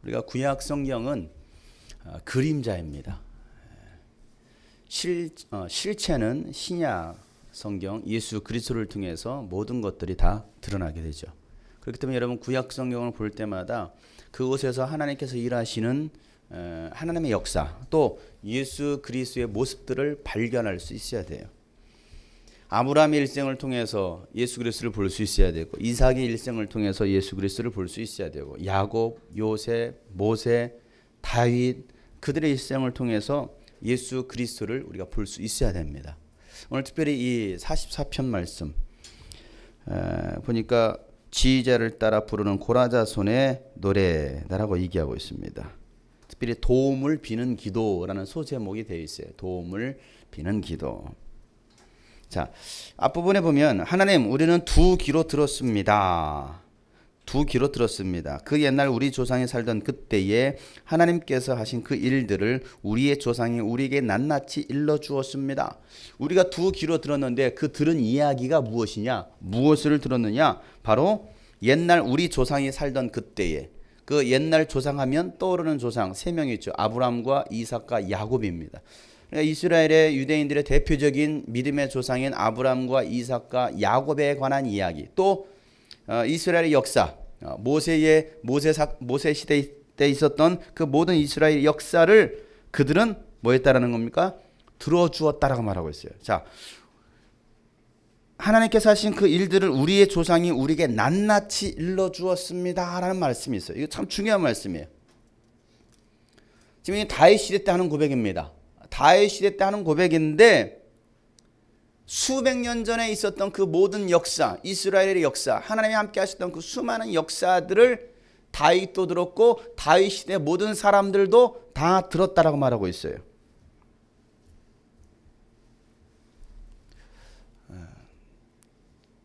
우리가 구약 성경은 그림자입니다. 실체는 신약 성경 예수 그리스도를 통해서 모든 것들이 다 드러나게 되죠. 그렇기 때문에 여러분 구약 성경을 볼 때마다 그곳에서 하나님께서 일하시는 하나님의 역사 또 예수 그리스도의 모습들을 발견할 수 있어야 돼요. 아브라함의 일생을 통해서 예수 그리스도를 볼 수 있어야 되고 이삭의 일생을 통해서 예수 그리스도를 볼 수 있어야 되고 야곱, 요셉, 모세, 다윗 그들의 일생을 통해서 예수 그리스도를 우리가 볼 수 있어야 됩니다. 오늘 특별히 이 44편 말씀 보니까 지휘자를 따라 부르는 고라자손의 노래다라고 얘기하고 있습니다. 특별히 도움을 비는 기도라는 소제목이 되어 있어요. 도움을 비는 기도. 자, 앞부분에 보면 하나님 우리는 두 귀로 들었습니다. 두 귀로 들었습니다. 그 옛날 우리 조상이 살던 그때에 하나님께서 하신 그 일들을 우리의 조상이 우리에게 낱낱이 일러주었습니다. 우리가 두 귀로 들었는데 그 들은 이야기가 무엇이냐? 무엇을 들었느냐? 바로 옛날 우리 조상이 살던 그때에 그 옛날 조상하면 떠오르는 조상 세 명이 있죠. 아브라함과 이삭과 야곱입니다. 그러니까 이스라엘의 유대인들의 대표적인 믿음의 조상인 아브라함과 이삭과 야곱에 관한 이야기 또 이스라엘의 역사 모세 시대 때 있었던 그 모든 이스라엘 역사를 그들은 뭐 했다라는 겁니까? 들어주었다라고 말하고 있어요. 자, 하나님께서 하신 그 일들을 우리의 조상이 우리에게 낱낱이 일러주었습니다 라는 말씀이 있어요. 이거 참 중요한 말씀이에요. 지금 이 다윗 시대 때 하는 고백입니다. 다윗 시대 때 하는 고백인데 수백 년 전에 있었던 그 모든 역사, 이스라엘의 역사, 하나님이 함께 하셨던 그 수많은 역사들을 다윗도 들었고 다윗 시대 모든 사람들도 다 들었다라고 말하고 있어요.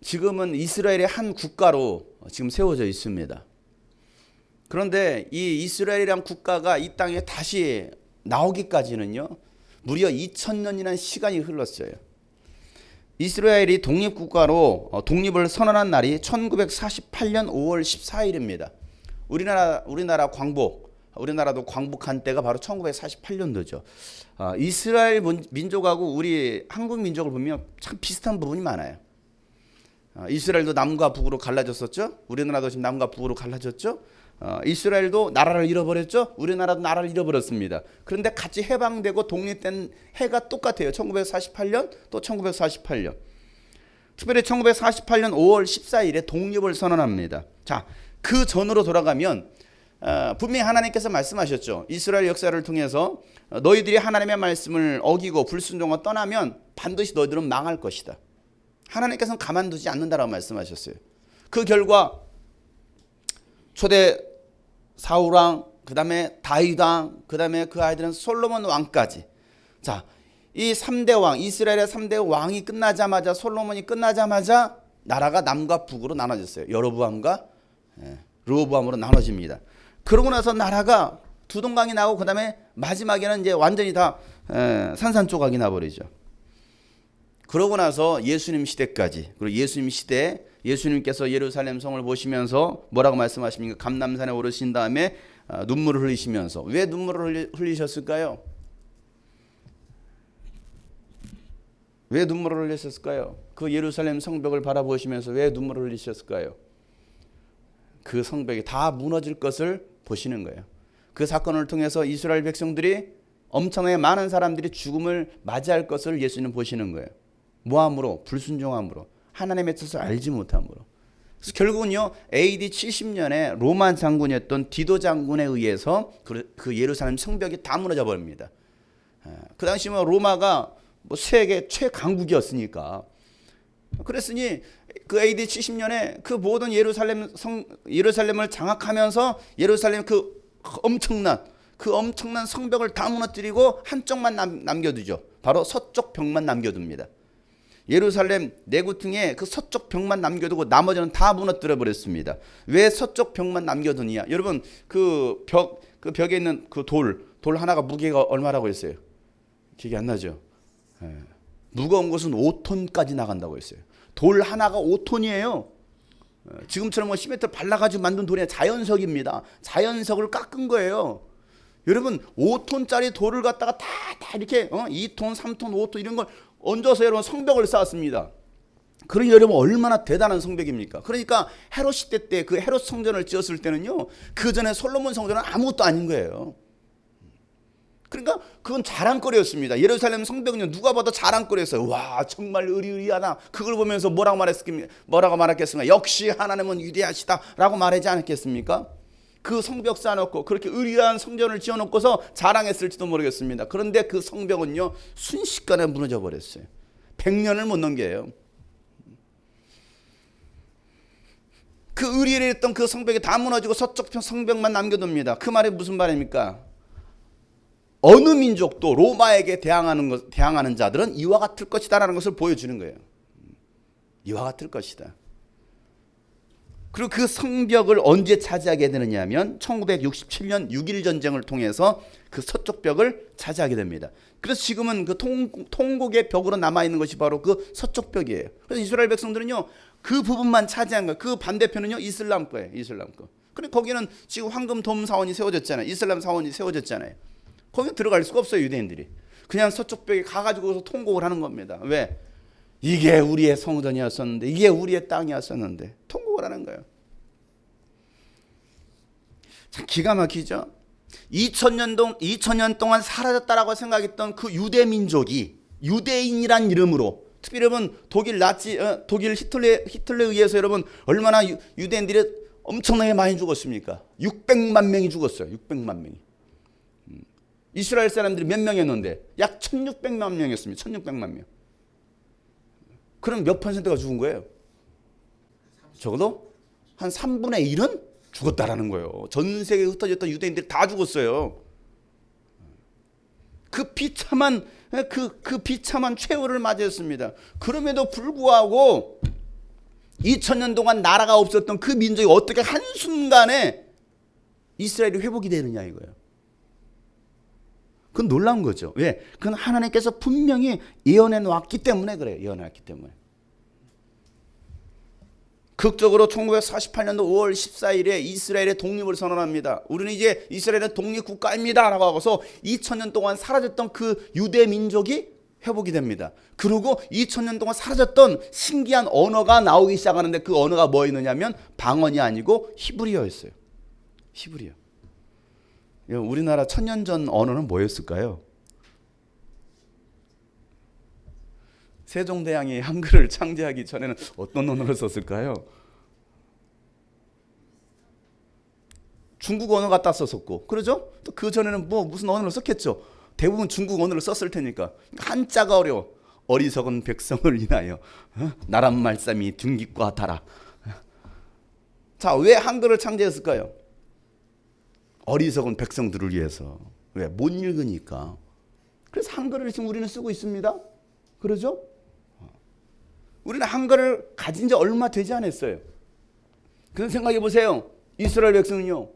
지금은 이스라엘의 한 국가로 지금 세워져 있습니다. 그런데 이 이스라엘이란 국가가 이 땅에 다시 나오기까지는요, 무려 2000년이라는 시간이 흘렀어요. 이스라엘이 독립국가로 독립을 선언한 날이 1948년 5월 14일입니다. 우리나라 광복, 우리나라도 광복한 때가 바로 1948년도죠. 이스라엘 민족하고 우리 한국 민족을 보면 참 비슷한 부분이 많아요. 이스라엘도 남과 북으로 갈라졌었죠. 우리나라도 지금 남과 북으로 갈라졌죠. 이스라엘도 나라를 잃어버렸죠. 우리나라도 나라를 잃어버렸습니다. 그런데 같이 해방되고 독립된 해가 똑같아요. 1948년 또 1948년. 특별히 1948년 5월 14일에 독립을 선언합니다. 자, 그 전으로 돌아가면 분명히 하나님께서 말씀하셨죠. 이스라엘 역사를 통해서 너희들이 하나님의 말씀을 어기고 불순종하고 떠나면 반드시 너희들은 망할 것이다. 하나님께서는 가만두지 않는다라고 말씀하셨어요. 그 결과 초대 사울왕, 그 다음에 다윗왕, 그 다음에 그 아이들은 솔로몬 왕까지. 자, 이 3대 왕, 이스라엘의 3대 왕이 끝나자마자, 솔로몬이 끝나자마자 나라가 남과 북으로 나눠졌어요. 여로보암과 르호보암으로 나눠집니다. 그러고 나서 나라가 두동강이 나고 그 다음에 마지막에는 이제 완전히 다 산산조각이 나버리죠. 그러고 나서 예수님 시대까지, 그리고 예수님 시대 예수님께서 예루살렘 성을 보시면서 뭐라고 말씀하십니까? 감람산에 오르신 다음에 눈물을 흘리시면서 왜 눈물을 흘리셨을까요? 왜 눈물을 흘리셨을까요? 그 예루살렘 성벽을 바라보시면서 왜 눈물을 흘리셨을까요? 그 성벽이 다 무너질 것을 보시는 거예요. 그 사건을 통해서 이스라엘 백성들이 엄청나게 많은 사람들이 죽음을 맞이할 것을 예수님 보시는 거예요. 뭐함으로? 불순종함으로. 하나님의 뜻을 알지 못함으로. 그래서 결국은요, AD 70년에 로마 장군이었던 디도 장군에 의해서 그 예루살렘 성벽이 다 무너져 버립니다. 그 당시 뭐 로마가 뭐 세계 최강국이었으니까. 그랬으니 그 AD 70년에 그 모든 예루살렘을 장악하면서 예루살렘 그 엄청난 성벽을 다 무너뜨리고 한쪽만 남겨두죠. 바로 서쪽 벽만 남겨둡니다. 예루살렘 내구층에 그 서쪽 벽만 남겨두고 나머지는 다 무너뜨려 버렸습니다. 왜 서쪽 벽만 남겨두냐? 여러분 그 벽에 있는 그 돌 하나가 무게가 얼마라고 했어요? 기억이 안 나죠? 무거운 것은 5톤까지 나간다고 했어요. 돌 하나가 5톤이에요. 지금처럼 뭐 시멘트 발라가지고 만든 돌이 자연석입니다. 자연석을 깎은 거예요. 여러분 5톤짜리 돌을 갖다가 다 이렇게 2톤, 3톤, 5톤 이런 걸 얹어서 여러분 성벽을 쌓았습니다. 그러니 여러분 얼마나 대단한 성벽입니까? 그러니까 헤롯 시대 때 그 헤롯 성전을 지었을 때는요, 그 전에 솔로몬 성전은 아무것도 아닌 거예요. 그러니까 그건 자랑거리였습니다. 예루살렘 성벽은요, 누가 봐도 자랑거리였어요. 와, 정말 의리의리하다. 그걸 보면서 뭐라고 말했겠습니까? 역시 하나님은 위대하시다라고 말하지 않았겠습니까? 그 성벽 쌓아놓고 그렇게 의리한 성전을 지어놓고서 자랑했을지도 모르겠습니다. 그런데 그 성벽은요, 순식간에 무너져 버렸어요. 100년을 못 넘겨요. 그 의리의리했던 그 성벽이 다 무너지고 서쪽 성벽만 남겨둡니다. 그 말이 무슨 말입니까? 어느 민족도 로마에게 대항하는 자들은 이와 같을 것이다라는 것을 보여주는 거예요. 이와 같을 것이다. 그리고 그 성벽을 언제 차지하게 되느냐 하면 1967년 6.1 전쟁을 통해서 그 서쪽 벽을 차지하게 됩니다. 그래서 지금은 그 통곡의 벽으로 남아있는 것이 바로 그 서쪽 벽이에요. 그래서 이스라엘 백성들은요, 그 부분만 차지한 거예요. 그 반대편은요, 이슬람 거예요. 이슬람 거. 그런데 거기는 지금 황금 돔 사원이 세워졌잖아요. 이슬람 사원이 세워졌잖아요. 거기 들어갈 수가 없어요, 유대인들이. 그냥 서쪽 벽에 가가지고서 통곡을 하는 겁니다. 왜? 이게 우리의 성전이었었는데, 이게 우리의 땅이었었는데 통곡을 하는 거예요. 참 기가 막히죠. 2000년 동안 사라졌다라고 생각했던 그 유대 민족이 유대인이란 이름으로, 특히 여러분 독일 히틀러에 의해서 여러분 얼마나 유대인들이 엄청나게 많이 죽었습니까? 600만 명이 죽었어요. 600만 명이. 이스라엘 사람들이 몇 명이었는데 약 1600만 명이었습니다. 1600만 명. 그럼 몇 퍼센트가 죽은 거예요? 적어도 한 3분의 1은 죽었다라는 거예요. 전 세계에 흩어졌던 유대인들이 다 죽었어요. 그 비참한 최후를 맞이했습니다. 그럼에도 불구하고 2000년 동안 나라가 없었던 그 민족이 어떻게 한순간에 이스라엘이 회복이 되느냐 이거예요. 그건 놀라운 거죠. 왜? 그건 하나님께서 분명히 예언해 놓았기 때문에 그래요. 예언해 놨기 때문에. 극적으로 1948년도 5월 14일에 이스라엘의 독립을 선언합니다. 우리는 이제 이스라엘은 독립국가입니다 라고 하고서 2000년 동안 사라졌던 그 유대 민족이 회복이 됩니다. 그리고 2000년 동안 사라졌던 신기한 언어가 나오기 시작하는데 그 언어가 뭐였느냐면 방언이 아니고 히브리어였어요. 히브리어. 우리나라 1000년 전 언어는 뭐였을까요? 세종대왕이 한글을 창제하기 전에는 어떤 언어를 썼을까요? 중국 언어 갖다 썼었고, 그러죠? 또 그 전에는 뭐 무슨 언어를 썼겠죠? 대부분 중국 언어를 썼을 테니까. 한자가 어려워. 어리석은 백성을 인하여 나란 말씀이 둥깃과 같아라. 자, 왜 한글을 창제했을까요? 어리석은 백성들을 위해서. 왜? 못 읽으니까. 그래서 한글을 지금 우리는 쓰고 있습니다. 그러죠? 우리는 한글을 가진 지 얼마 되지 않았어요. 그래서 생각해 보세요. 이스라엘 백성은요,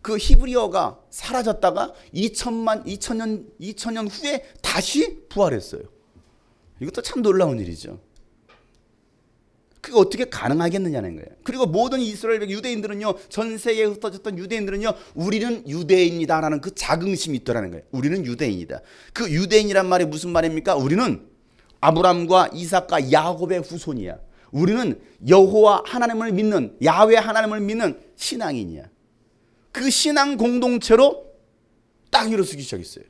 그 히브리어가 사라졌다가 2000년 후에 다시 부활했어요. 이것도 참 놀라운 일이죠. 그게 어떻게 가능하겠느냐는 거예요. 그리고 모든 이스라엘 유대인들은요, 전 세계에 흩어졌던 유대인들은요, 우리는 유대인이다라는 그 자긍심이 있더라는 거예요. 우리는 유대인이다. 그 유대인이란 말이 무슨 말입니까? 우리는 아브람과 이삭과 야곱의 후손이야. 우리는 여호와 하나님을 믿는, 야훼 하나님을 믿는 신앙인이야. 그 신앙 공동체로 딱 일어서기 시작했어요.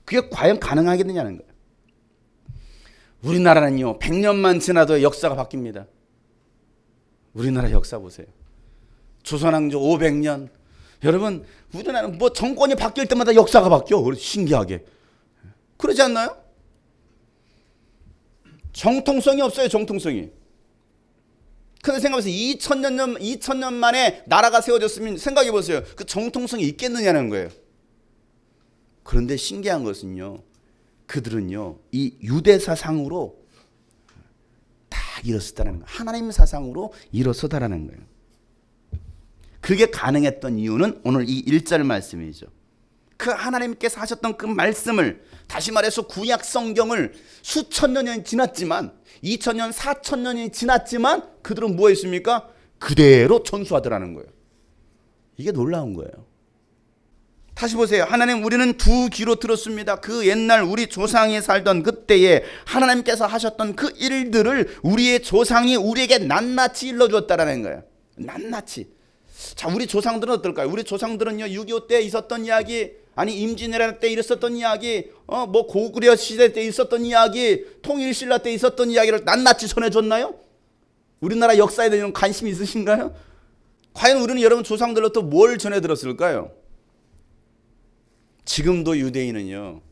그게 과연 가능하겠느냐는 거예요. 우리나라는요, 100년만 지나도 역사가 바뀝니다. 우리나라 역사 보세요. 조선왕조 500년. 여러분, 우리나라는 뭐 정권이 바뀔 때마다 역사가 바뀌어. 신기하게. 그러지 않나요? 정통성이 없어요. 정통성이. 근데 생각해보세요. 2000년 만에 나라가 세워졌으면 생각해 보세요. 그 정통성이 있겠느냐는 거예요. 그런데 신기한 것은요, 그들은요, 이 유대 사상으로 다 일어섰다는 거예요. 하나님 사상으로 일어서다라는 거예요. 그게 가능했던 이유는 오늘 이 1절 말씀이죠. 그 하나님께서 하셨던 그 말씀을, 다시 말해서 구약 성경을 수천 년이 지났지만, 2000년, 4000년이 지났지만 그들은 뭐 했습니까? 그대로 전수하더라는 거예요. 이게 놀라운 거예요. 다시 보세요. 하나님, 우리는 두 귀로 들었습니다. 그 옛날 우리 조상이 살던 그때에 하나님께서 하셨던 그 일들을 우리의 조상이 우리에게 낱낱이 일러주었다라는 거예요. 낱낱이. 자, 우리 조상들은 어떨까요? 우리 조상들은요, 6.25 때 있었던 이야기, 아니 임진왜란 때 있었던 이야기, 뭐 고구려 시대 때 있었던 이야기, 통일신라 때 있었던 이야기를 낱낱이 전해줬나요? 우리나라 역사에 대한 관심이 있으신가요? 과연 우리는 여러분 조상들로부터 뭘 전해 들었을까요? 지금도 유대인은요,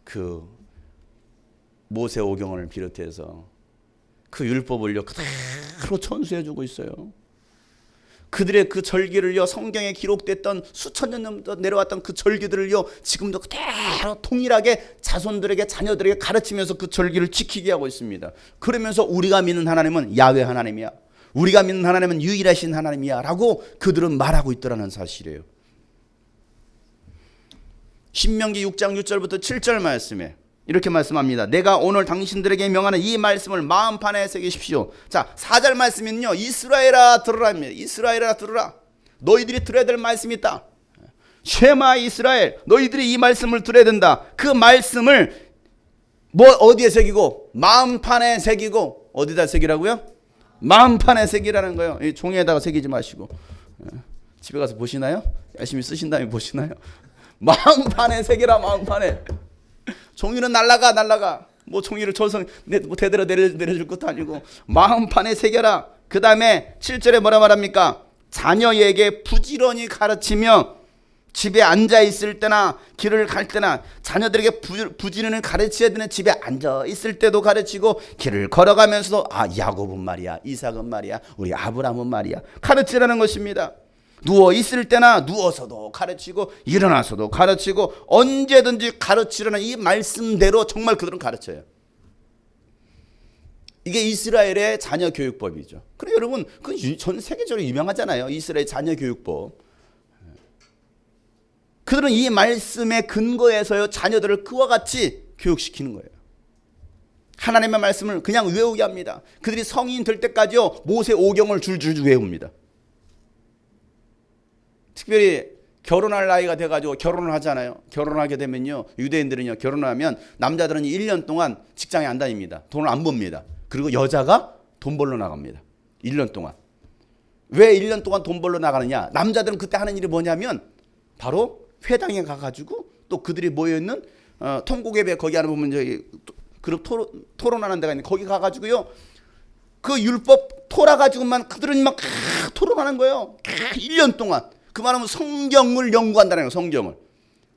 그 모세오경을 비롯해서 그 율법을요 그대로 전수해주고 있어요. 그들의 그 절기를요, 성경에 기록됐던 수천 년 전부터 내려왔던 그 절기들을요, 지금도 그대로 통일하게 자손들에게, 자녀들에게 가르치면서 그 절기를 지키게 하고 있습니다. 그러면서 우리가 믿는 하나님은 야훼 하나님이야, 우리가 믿는 하나님은 유일하신 하나님이야 라고 그들은 말하고 있더라는 사실이에요. 신명기 6장 6절부터 7절 말씀에 이렇게 말씀합니다. 내가 오늘 당신들에게 명하는 이 말씀을 마음판에 새기십시오. 자, 4절 말씀은요, 이스라엘아 들으라입니다. 이스라엘아 들으라. 너희들이 들어야 될 말씀이 있다. 쉐마 이스라엘, 너희들이 이 말씀을 들어야 된다. 그 말씀을 뭐 어디에 새기고? 마음판에 새기고. 어디다 새기라고요? 마음판에 새기라는 거예요. 이 종이에다가 새기지 마시고, 집에 가서 보시나요? 열심히 쓰신 다음에 보시나요? 마음판에 새기라. 마음판에. 종이는 날라가. 뭐 종이를 조성 뭐 대대로 내려줄 것도 아니고 마음판에 새겨라. 그 다음에 7절에 뭐라 말합니까? 자녀에게 부지런히 가르치며 집에 앉아 있을 때나 길을 갈 때나, 자녀들에게 부지런히 가르쳐야 되는, 집에 앉아 있을 때도 가르치고, 길을 걸어가면서도 야곱은 말이야, 이삭은 말이야, 우리 아브라함은 말이야, 가르치라는 것입니다. 누워 있을 때나 누워서도 가르치고, 일어나서도 가르치고, 언제든지 가르치려는 이 말씀대로 정말 그들은 가르쳐요. 이게 이스라엘의 자녀 교육법이죠. 그리고 여러분, 그 전 세계적으로 유명하잖아요. 이스라엘 자녀 교육법. 그들은 이 말씀의 근거에서요, 자녀들을 그와 같이 교육시키는 거예요. 하나님의 말씀을 그냥 외우게 합니다. 그들이 성인 될 때까지요, 모세오경을 줄줄 외웁니다. 특별히 결혼할 나이가 돼가지고 결혼을 하잖아요. 결혼하게 되면요, 유대인들은요, 결혼하면 남자들은 1년 동안 직장에 안 다닙니다. 돈을 안 법니다. 그리고 여자가 돈 벌러 나갑니다. 1년 동안. 왜 1년 동안 돈 벌러 나가느냐? 남자들은 그때 하는 일이 뭐냐면 바로 회당에 가가지고, 또 그들이 모여있는 통곡예배, 거기 안에 보면 저기 그룹 토론하는 데가 있는데, 거기 가가지고요, 그 율법 토라 가지고만 그들은 막 토론하는 거예요. 1년 동안. 그 말하면 성경을 연구한다는 거예요. 성경을,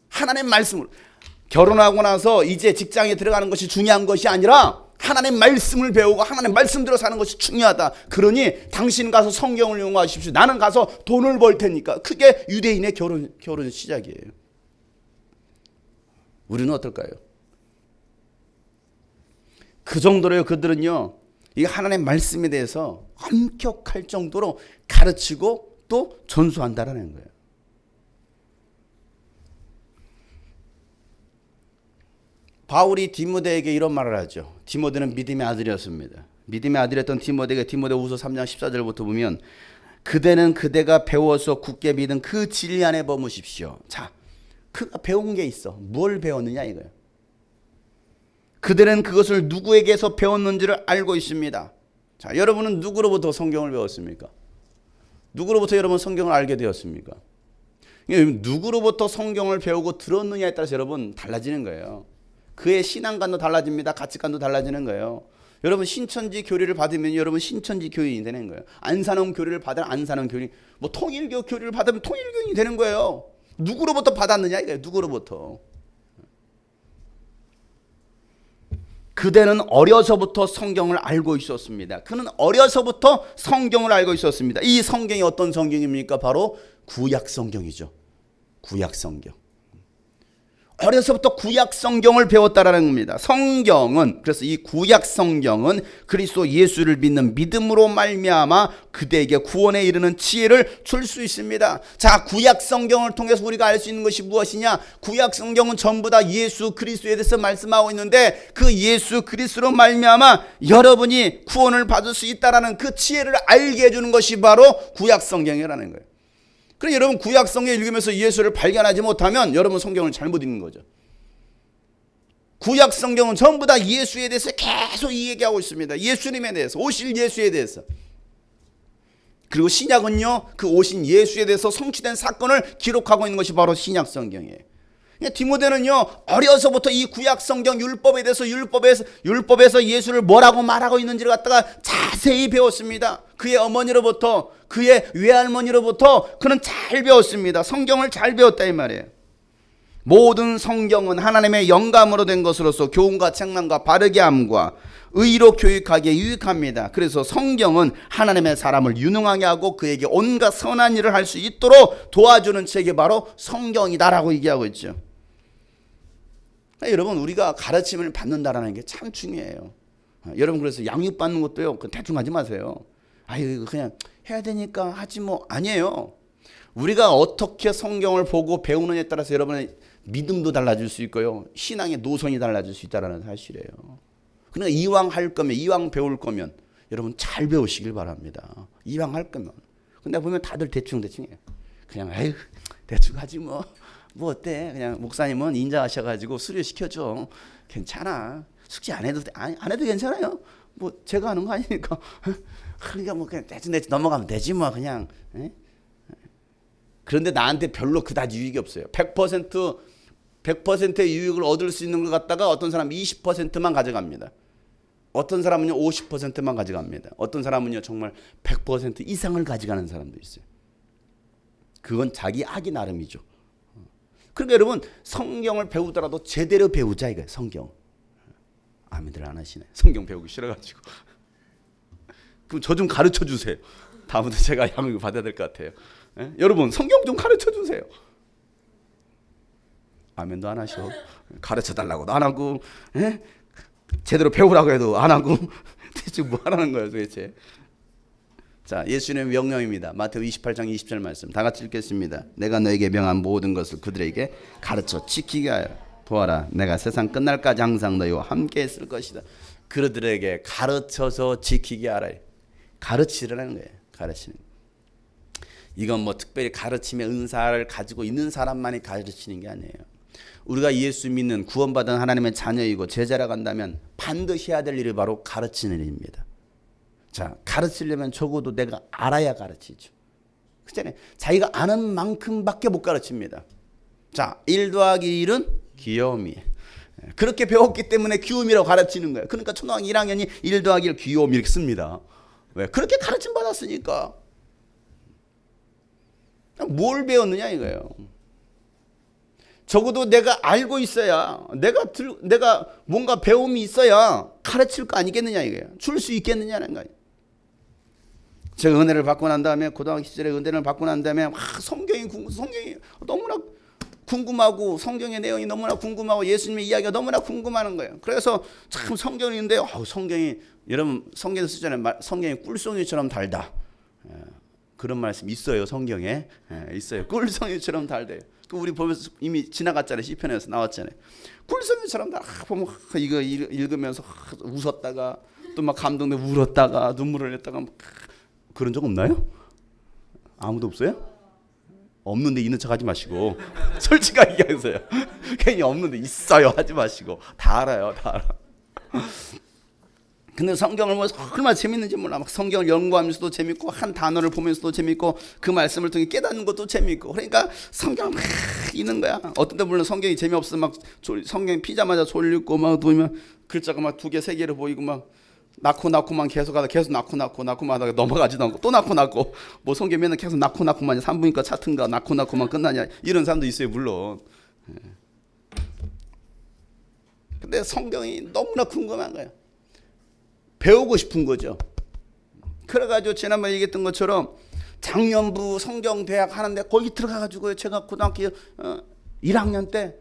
하나님 말씀을. 결혼하고 나서 이제 직장에 들어가는 것이 중요한 것이 아니라 하나님 말씀을 배우고 하나님 말씀대로 사는 것이 중요하다. 그러니 당신 가서 성경을 연구하십시오. 나는 가서 돈을 벌 테니까. 그게 유대인의 결혼 시작이에요. 우리는 어떨까요? 그 정도로요, 그들은요, 이 하나님의 말씀에 대해서 엄격할 정도로 가르치고 또 전수한다라는 거예요. 바울이 디모데에게 이런 말을 하죠. 디모데는 믿음의 아들이었습니다. 믿음의 아들이었던 디모데에게 디모데후서 3장 14절부터 보면, 그대는 그대가 배워서 굳게 믿은 그 진리 안에 머무십시오. 자, 그가 배운 게 있어. 뭘 배웠느냐 이거예요. 그대는 그것을 누구에게서 배웠는지를 알고 있습니다. 자, 여러분은 누구로부터 성경을 배웠습니까? 누구로부터 여러분 성경을 알게 되었습니까? 누구로부터 성경을 배우고 들었느냐에 따라서 여러분 달라지는 거예요. 그의 신앙관도 달라집니다. 가치관도 달라지는 거예요. 여러분 신천지 교리를 받으면 여러분 신천지 교인이 되는 거예요. 안산원 교리를 받으면 안산원 교인, 뭐 통일교 교리를 받으면 통일교인이 되는 거예요. 누구로부터 받았느냐 이거예요. 누구로부터. 그대는 어려서부터 성경을 알고 있었습니다. 그는 어려서부터 성경을 알고 있었습니다. 이 성경이 어떤 성경입니까? 바로 구약 성경이죠. 구약 성경. 어려서부터 구약 성경을 배웠다라는 겁니다. 성경은, 그래서 이 구약 성경은 그리스도 예수를 믿는 믿음으로 말미암아 그대에게 구원에 이르는 지혜를 줄 수 있습니다. 자, 구약 성경을 통해서 우리가 알 수 있는 것이 무엇이냐? 구약 성경은 전부 다 예수 그리스도에 대해서 말씀하고 있는데, 그 예수 그리스도로 말미암아 여러분이 구원을 받을 수 있다라는 그 지혜를 알게 해주는 것이 바로 구약 성경이라는 거예요. 그래서 여러분 구약 성경 읽으면서 예수를 발견하지 못하면 여러분 성경을 잘못 읽는 거죠. 구약 성경은 전부 다 예수에 대해서 계속 이 얘기하고 있습니다. 예수님에 대해서, 오실 예수에 대해서. 그리고 신약은요, 그 오신 예수에 대해서 성취된 사건을 기록하고 있는 것이 바로 신약 성경이에요. 디모데는요, 어려서부터 이 구약 성경 율법에 대해서 율법에서 예수를 뭐라고 말하고 있는지를 갖다가 자세히 배웠습니다. 그의 어머니로부터, 그의 외할머니로부터 그는 잘 배웠습니다. 성경을 잘 배웠다 이 말이에요. 모든 성경은 하나님의 영감으로 된 것으로서 교훈과 책망과 바르게 함과 의로 교육하기에 유익합니다. 그래서 성경은 하나님의 사람을 유능하게 하고 그에게 온갖 선한 일을 할 수 있도록 도와주는 책이 바로 성경이다라고 얘기하고 있죠. 여러분, 우리가 가르침을 받는다라는 게 참 중요해요. 여러분, 그래서 양육 받는 것도요, 대충 하지 마세요. 아유, 그냥 해야 되니까 하지 뭐. 아니에요. 우리가 어떻게 성경을 보고 배우느냐에 따라서 여러분의 믿음도 달라질 수 있고요, 신앙의 노선이 달라질 수 있다는 사실이에요. 그러니까 이왕 할 거면, 이왕 배울 거면 여러분 잘 배우시길 바랍니다. 이왕 할 거면. 근데 보면 다들 대충해요. 그냥 아유, 대충 하지 뭐. 뭐 어때? 그냥 목사님은 인자하셔가지고 수료 시켜줘. 괜찮아. 숙제 안 해도 괜찮아요. 뭐 제가 하는 거 아니니까. 그러니까 뭐 그냥 대충 넘어가면 되지 뭐 그냥. 에? 그런데 나한테 별로 그다지 유익이 없어요. 100%의 유익을 얻을 수 있는 걸 갖다가 어떤 사람은 20%만 가져갑니다. 어떤 사람은요 50%만 가져갑니다. 어떤 사람은요 정말 100% 이상을 가져가는 사람도 있어요. 그건 자기 악이 나름이죠. 그러니까 여러분, 성경을 배우더라도 제대로 배우자 이거예요. 성경. 아멘들 안 하시네. 성경 배우기 싫어가지고. 그럼 저 좀 가르쳐 주세요. 다음부터 제가 양육을 받아야 될 것 같아요. 예? 여러분, 성경 좀 가르쳐 주세요. 아멘도 안 하셔. 가르쳐 달라고도 안 하고, 예? 제대로 배우라고 해도 안 하고, 대체 뭐 하라는 거예요 도대체. 자, 예수님의 명령입니다. 마태복음 28장 20절 말씀 다 같이 읽겠습니다. 내가 너에게 명한 모든 것을 그들에게 가르쳐 지키게 하여 보아라, 내가 세상 끝날까지 항상 너희와 함께 있을 것이다. 그들에게 가르쳐서 지키게 하라. 가르치라는 거예요. 가르치는. 이건 뭐 특별히 가르침의 은사를 가지고 있는 사람만이 가르치는 게 아니에요. 우리가 예수 믿는 구원받은 하나님의 자녀이고 제자라 간다면 반드시 해야 될 일이 바로 가르치는 일입니다. 자, 가르치려면 적어도 내가 알아야 가르치죠. 그렇잖아요. 자기가 아는 만큼밖에 못 가르칩니다. 자, 1 더하기 1은 귀요미. 그렇게 배웠기 때문에 귀요미라고 가르치는 거예요. 그러니까 초등학교 1학년이 1 더하기 1 귀요미 이렇게 씁니다. 왜? 그렇게 가르침 받았으니까. 뭘 배웠느냐 이거예요. 적어도 내가 알고 있어야, 내가 뭔가 배움이 있어야 가르칠 거 아니겠느냐 이거예요. 줄 수 있겠느냐는 거예요. 제가 은혜를 받고 난 다음에, 고등학교 시절에 은혜를 받고 난 다음에 성경이 너무나 궁금하고, 성경의 내용이 너무나 궁금하고, 예수님의 이야기가 너무나 궁금한 거예요. 그래서 참 성경이 있는데, 성경이, 여러분 성경 쓰잖아요. 성경이 꿀송이처럼 달다. 그런 말씀 있어요. 성경에 있어요. 꿀송이처럼 달대요. 우리 보면서 이미 지나갔잖아요. 시편에서 나왔잖아요. 꿀송이처럼 다 보면 이거 읽으면서 웃었다가 또 막 감동돼 울었다가 눈물을 냈다가 막 그런 적 없나요? 아무도 없어요? 없는데 있는 척 하지 마시고 솔직하게 얘기하세요. 괜히 없는데 있어요 하지 마시고. 다 알아요. 다 알아. 근데 성경을 보면서 얼마나 재밌는지 몰라. 막 성경을 연구하면서도 재밌고, 한 단어를 보면서도 재밌고, 그 말씀을 통해 깨닫는 것도 재밌고. 그러니까 성경을 막 읽는 거야. 어떤 때 물론 성경이 재미없어 막 성경 피자마자 졸리고 막 보면 글자가 막 2개 3개로 보이고 막 낳고만 계속 하다 계속 낳고만 하다가 넘어가지도 않고 또 낳고 뭐 성경 맨날 계속 낳고만 3분이니까 차트인가 낳고만 끝나냐 이런 사람도 있어요 물론. 근데 성경이 너무나 궁금한 거예요. 배우고 싶은 거죠. 그래가지고 지난번에 얘기했던 것처럼 작년부 성경대학 하는데 거기 들어가가지고 제가 고등학교 1학년 때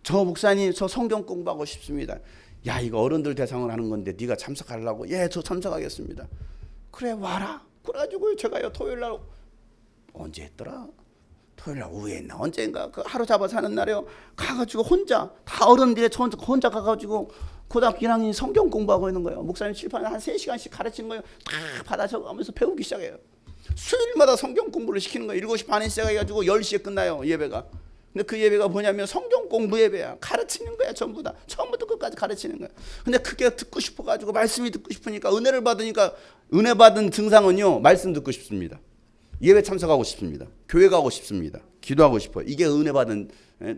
저 목사님 저 성경 공부하고 싶습니다. 야, 이거 어른들 대상으로 하는 건데 네가 참석하려고? 예, 저 참석하겠습니다. 그래, 와라. 그래가지고 제가요 토요일날 언제 했더라? 토요일날 오후에 했나 언제인가 그 하루 잡아서 하는 날에요 가가지고 혼자 다 어른들이 혼자 가가지고 고등학교 1학년이 성경 공부하고 있는 거예요. 목사님 칠판에 한 3시간씩 가르치는 거예요. 다 받아 적으면서 배우기 시작해요. 수요일마다 성경 공부를 시키는 거예요. 7시 반에 시작해가지고 10시에 끝나요, 예배가. 근데 그 예배가 뭐냐면 성경 공부 예배야. 가르치는 거야, 전부 다. 처음부터 끝까지 가르치는 거야. 근데 그게 듣고 싶어가지고 말씀이 듣고 싶으니까 은혜를 받으니까 은혜 받은 증상은요, 말씀 듣고 싶습니다. 예배 참석하고 싶습니다. 교회 가고 싶습니다. 기도하고 싶어요. 이게 은혜 받은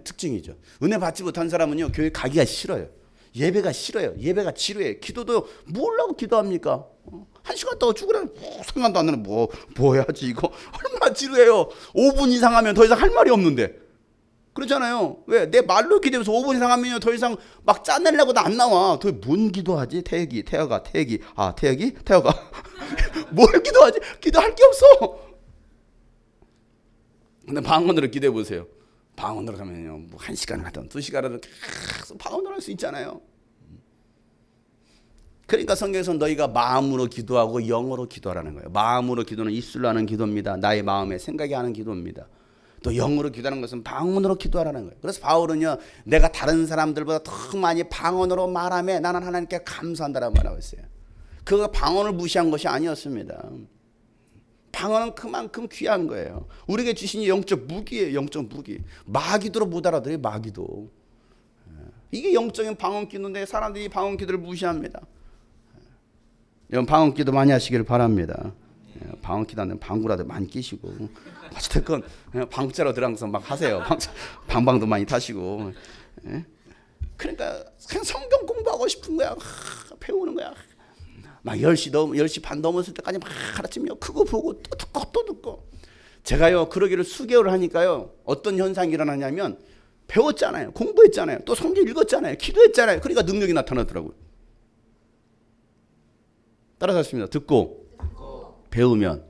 특징이죠. 은혜 받지 못한 사람은요, 교회 가기가 싫어요. 예배가 싫어요. 예배가 지루해요. 기도도 뭐라고 기도합니까? 1시간 동안 죽으라면 상관도 안 나는 뭐 해야지 이거 얼마나 지루해요. 5분 이상 하면 더 이상 할 말이 없는데. 그렇잖아요. 왜? 내 말로 기도해서 5분 이상 하면 더 이상 막 짜내려고도 안 나와. 더 뭔 기도하지? 태혁아. 뭘 기도하지? 기도할 게 없어. 근데 방언으로 기도해 보세요. 방언으로 하면요, 뭐 1시간 하든 2시간 하든 계속 방언으로 할 수 있잖아요. 그러니까 성경에서 너희가 마음으로 기도하고 영어로 기도하라는 거예요. 마음으로 기도는 입술로 하는 기도입니다. 나의 마음에 생각이 하는 기도입니다. 또 영어로 기도하는 것은 방언으로 기도하라는 거예요. 그래서 바울은요, 내가 다른 사람들보다 더 많이 방언으로 말하며 나는 하나님께 감사한다라고 말하고 있어요. 그가 방언을 무시한 것이 아니었습니다. 방언은 그만큼 귀한 거예요. 우리에게 주신 영적 무기예요. 영적 무기. 마기도로 못 알아들어요. 마기도. 이게 영적인 방언 기도인데 사람들이 방언 기도를 무시합니다. 여러분 방언 기도 많이 하시길 바랍니다. 방언 기도하는 방구라도 많이 끼시고 어쨌든 방자로 들어가서 막 하세요. 방방도 많이 타시고. 그러니까 그냥 성경 공부하고 싶은 거야. 배우는 거야. 막 10시 반 넘었을 때까지 막 가르치며 그거 보고 또 듣고. 제가요 그러기를 수개월 하니까요 어떤 현상이 일어나냐면 배웠잖아요. 공부했잖아요. 또 성경 읽었잖아요. 기도했잖아요. 그러니까 능력이 나타나더라고요. 따라서 듣고 배우면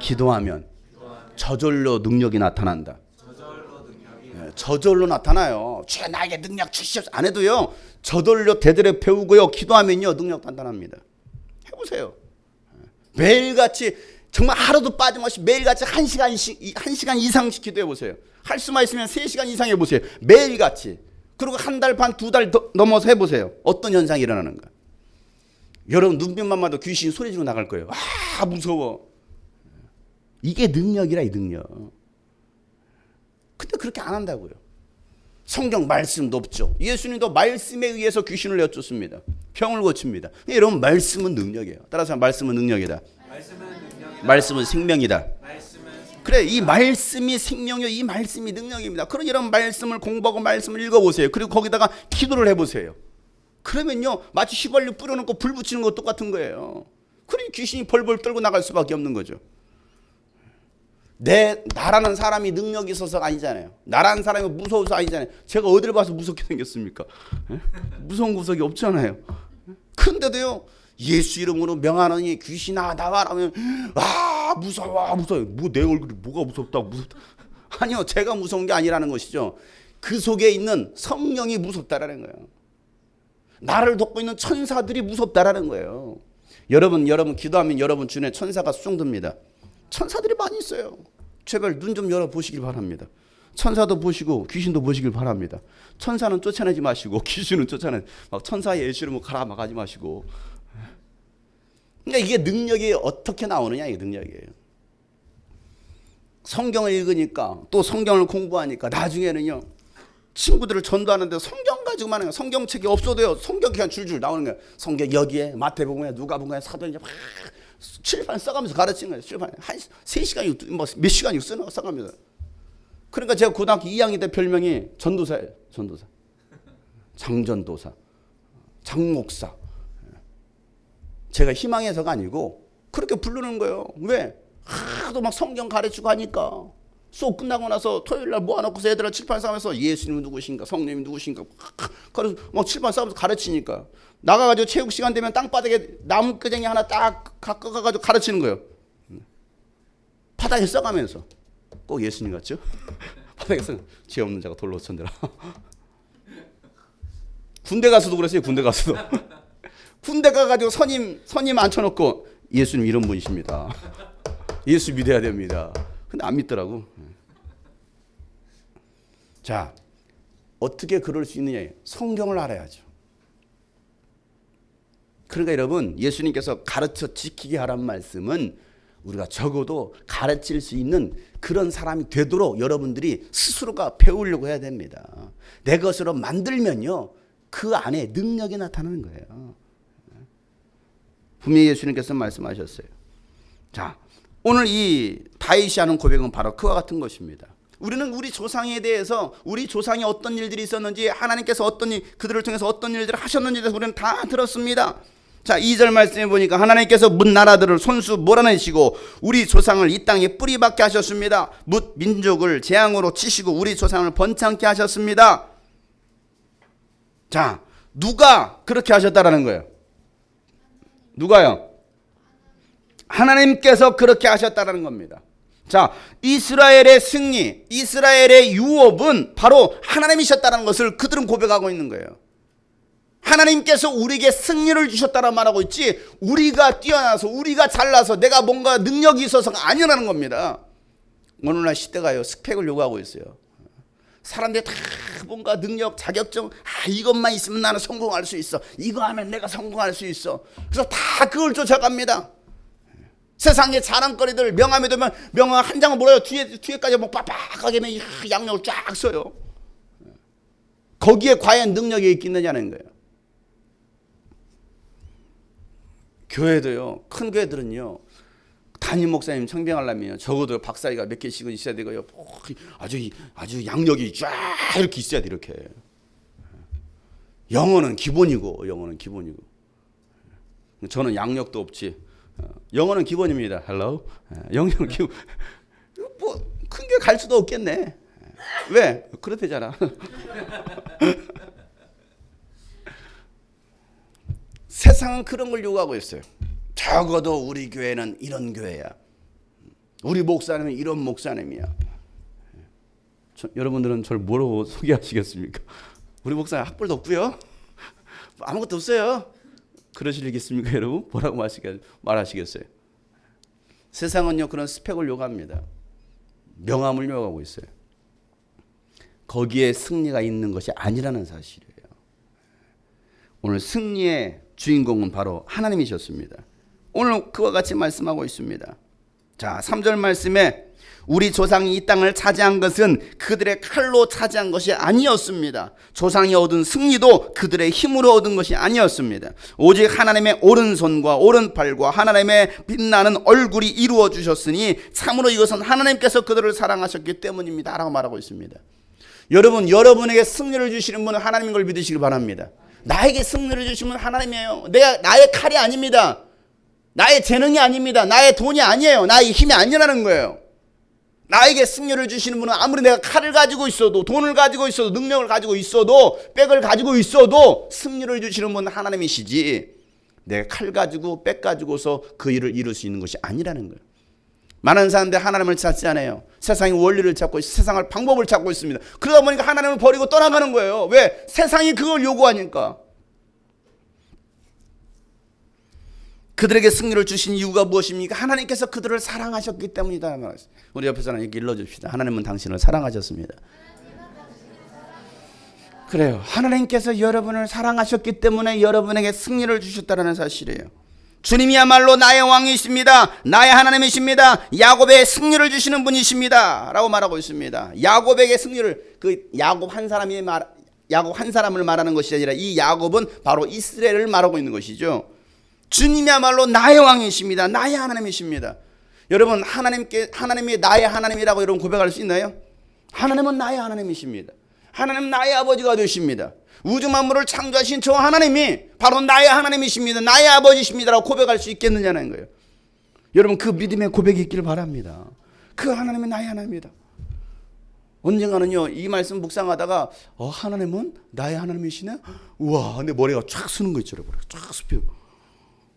기도하면 저절로 능력이 나타난다. 저절로 나타나요. 주여 나에게 능력 주시옵소서 안 해도요 저절로 대대로 배우고요 기도하면요 능력 나타납니다. 해보세요. 매일같이 정말 하루도 빠짐없이 매일같이 1시간 이상씩 기도해보세요. 할 수만 있으면 3시간 이상 해보세요. 매일같이. 그리고 한 달 반, 2달 넘어서 해보세요. 어떤 현상이 일어나는가. 여러분 눈빛만 봐도 귀신이 소리 지르고 나갈 거예요. 아 무서워. 이게 능력이라 이 능력. 근데 그렇게 안 한다고요. 성경 말씀도 없죠. 예수님도 말씀에 의해서 귀신을 내쫓습니다. 병을 고칩니다. 여러분 말씀은 능력이에요. 따라서 말씀은 능력이다. 말씀은 생명이다. 그래 이 말씀이 생명이요 이 말씀이 능력입니다. 그런 이런 말씀을 공부하고 말씀을 읽어보세요. 그리고 거기다가 기도를 해보세요. 그러면요 마치 휘발유 뿌려놓고 불 붙이는 것 똑같은 거예요. 그러니 귀신이 벌벌 떨고 나갈 수밖에 없는 거죠. 나라는 사람이 능력이 있어서가 아니잖아요. 나라는 사람이 무서워서 아니잖아요. 제가 어디를 봐서 무섭게 생겼습니까? 무서운 구석이 없잖아요. 그런데도요 예수 이름으로 명하노니 귀신아 나가라면 무서워. 뭐 내 얼굴이 뭐가 무섭다. 아니요 제가 무서운 게 아니라는 것이죠. 그 속에 있는 성령이 무섭다라는 거예요. 나를 돕고 있는 천사들이 무섭다라는 거예요. 여러분 기도하면 여러분 주변에 천사가 수종듭니다. 천사들이 많이 있어요. 제발 눈 좀 열어보시길 바랍니다. 천사도 보시고 귀신도 보시길 바랍니다. 천사는 쫓아내지 마시고 귀신은 막 천사의 예시로 뭐 가라 막 하지 마시고. 그러니까 이게 능력이 어떻게 나오느냐 이게 능력이에요. 성경을 읽으니까 또 성경을 공부하니까 나중에는요 친구들을 전도하는데 성경 가지고만 해요. 성경책이 없어도요 성경 그냥 줄줄 나오는 거예요. 성경 여기에 마태복음에 누가복음에 사도행전 막 칠판 써가면서 가르치는 거예요. 칠판 3시간 몇 시간이 써가면서. 그러니까 제가 고등학교 2학년 때 별명이 전도사예요. 전도사, 장전도사, 장목사. 제가 희망해서가 아니고 그렇게 부르는 거예요. 왜? 하도 막 성경 가르치고 하니까 수업 끝나고 나서 토요일날 모아놓고서 애들을 칠판 싸면서 예수님은 누구신가 성령님이 누구신가 그래서 막 칠판 싸면서 가르치니까 나가가지고 체육 시간 되면 땅바닥에 나무끄댕이 하나 딱 깎아가지고 가르치는 거예요. 바닥에 써가면서 꼭 예수님 같죠? 바닥에 써 죄 없는 자가 돌로 쳤더라. 군대 가서도 그랬어요. 군대 가서도. 군대 가가지고 선임 앉혀놓고 예수님 이런 분이십니다. 예수 믿어야 됩니다. 근데 안 믿더라고. 자, 어떻게 그럴 수 있느냐? 성경을 알아야죠. 그러니까 여러분, 예수님께서 가르쳐 지키게 하라는 말씀은 우리가 적어도 가르칠 수 있는 그런 사람이 되도록 여러분들이 스스로가 배우려고 해야 됩니다. 내 것으로 만들면요, 그 안에 능력이 나타나는 거예요. 분명히 예수님께서 말씀하셨어요. 자, 오늘 이 다윗이 하는 고백은 바로 그와 같은 것입니다. 우리는 우리 조상에 대해서, 우리 조상이 어떤 일들이 있었는지, 하나님께서 그들을 통해서 어떤 일들을 하셨는지에 대해서 우리는 다 들었습니다. 자, 2절 말씀해 보니까 하나님께서 뭇 나라들을 손수 몰아내시고 우리 조상을 이 땅에 뿌리박게 하셨습니다. 뭇 민족을 재앙으로 치시고 우리 조상을 번창케 하셨습니다. 자, 누가 그렇게 하셨다라는 거예요? 누가요? 하나님께서 그렇게 하셨다라는 겁니다. 자, 이스라엘의 승리, 이스라엘의 유업은 바로 하나님이셨다는 것을 그들은 고백하고 있는 거예요. 하나님께서 우리에게 승리를 주셨다라 말하고 있지, 우리가 뛰어나서, 우리가 잘나서, 내가 뭔가 능력이 있어서가 아니라는 겁니다. 오늘날 시대가요, 스펙을 요구하고 있어요. 사람들이 다 뭔가 능력, 자격증, 이것만 있으면 나는 성공할 수 있어. 이거 하면 내가 성공할 수 있어. 그래서 다 그걸 쫓아갑니다. 세상의 자랑거리들, 명함에 두면 명함 한 장을 몰아요. 뒤에까지 뭐 빡빡하게 양력을 쫙 써요. 거기에 과연 능력이 있겠느냐는 거예요. 교회도요, 큰 교회들은요, 담임 목사님 청빙하려면 적어도 박사위가 몇 개씩은 있어야 되고요. 아주 양력이 쫙 이렇게 있어야 돼, 이렇게. 영어는 기본이고, 저는 양력도 없지. 영어는 기본입니다. 헬로. 영어는 기본. 뭐 큰 교회 갈 수도 없겠네. 왜? 그렇대잖아. 세상은 그런 걸 요구하고 있어요. 적어도 우리 교회는 이런 교회야. 우리 목사님은 이런 목사님이야. 여러분들은 저를 뭐로 소개하시겠습니까? 우리 목사님 학벌도 없고요. 아무것도 없어요. 그러시겠습니까, 여러분? 뭐라고 말하시겠어요? 세상은요, 그런 스펙을 요구합니다. 명함을 요구하고 있어요. 거기에 승리가 있는 것이 아니라는 사실이에요. 오늘 승리의 주인공은 바로 하나님이셨습니다. 오늘 그와 같이 말씀하고 있습니다. 자, 3절 말씀에 우리 조상이 이 땅을 차지한 것은 그들의 칼로 차지한 것이 아니었습니다. 조상이 얻은 승리도 그들의 힘으로 얻은 것이 아니었습니다. 오직 하나님의 오른손과 오른팔과 하나님의 빛나는 얼굴이 이루어 주셨으니 참으로 이것은 하나님께서 그들을 사랑하셨기 때문입니다 라고 말하고 있습니다. 여러분에게 승리를 주시는 분은 하나님인 걸 믿으시기 바랍니다. 나에게 승리를 주시면 하나님이에요. 나의 칼이 아닙니다. 나의 재능이 아닙니다. 나의 돈이 아니에요. 나의 힘이 아니라는 거예요. 나에게 승리를 주시는 분은 아무리 내가 칼을 가지고 있어도, 돈을 가지고 있어도, 능력을 가지고 있어도, 백을 가지고 있어도 승리를 주시는 분은 하나님이시지, 내가 칼 가지고 백 가지고서 그 일을 이룰 수 있는 것이 아니라는 거예요. 많은 사람들이 하나님을 찾지 않아요. 세상의 원리를 찾고 세상을 방법을 찾고 있습니다. 그러다 보니까 하나님을 버리고 떠나가는 거예요. 왜? 세상이 그걸 요구하니까. 그들에게 승리를 주신 이유가 무엇입니까? 하나님께서 그들을 사랑하셨기 때문이다. 우리 옆에서 이렇게 일러줍시다. 하나님은 당신을 사랑하셨습니다. 그래요. 하나님께서 여러분을 사랑하셨기 때문에 여러분에게 승리를 주셨다는 사실이에요. 주님이야말로 나의 왕이십니다. 나의 하나님이십니다. 야곱의 승리를 주시는 분이십니다 라고 말하고 있습니다. 야곱에게 승리를, 야곱 한 사람을 말하는 것이 아니라 이 야곱은 바로 이스라엘을 말하고 있는 것이죠. 주님이야말로 나의 왕이십니다. 나의 하나님이십니다. 여러분, 하나님이 나의 하나님이라고 여러분 고백할 수 있나요? 하나님은 나의 하나님이십니다. 하나님은 나의 아버지가 되십니다. 우주 만물을 창조하신 저 하나님이 바로 나의 하나님이십니다. 나의 아버지십니다라고 고백할 수 있겠느냐는 거예요. 여러분, 그 믿음의 고백이 있기를 바랍니다. 그 하나님이 나의 하나님이다. 언젠가는요, 이 말씀 묵상하다가 하나님은 나의 하나님이시네? 우와, 내 머리가 쫙 쓰는 거 있죠. 쫙 습혀.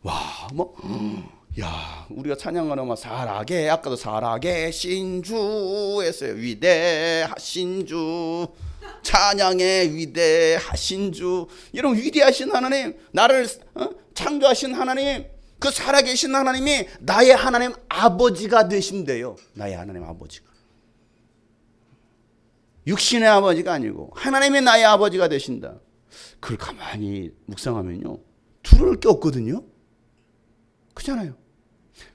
와, 우리가 찬양하는 살아계, 아까도 살아계 신주 했어요. 위대하신 주. 찬양의 위대하신 주, 이런 위대하신 하나님, 나를 창조하신 하나님, 그 살아계신 하나님이 나의 하나님 아버지가 되신대요. 나의 하나님 아버지가. 육신의 아버지가 아니고 하나님이 나의 아버지가 되신다. 그걸 가만히 묵상하면요, 두려울 게 없거든요. 그렇잖아요.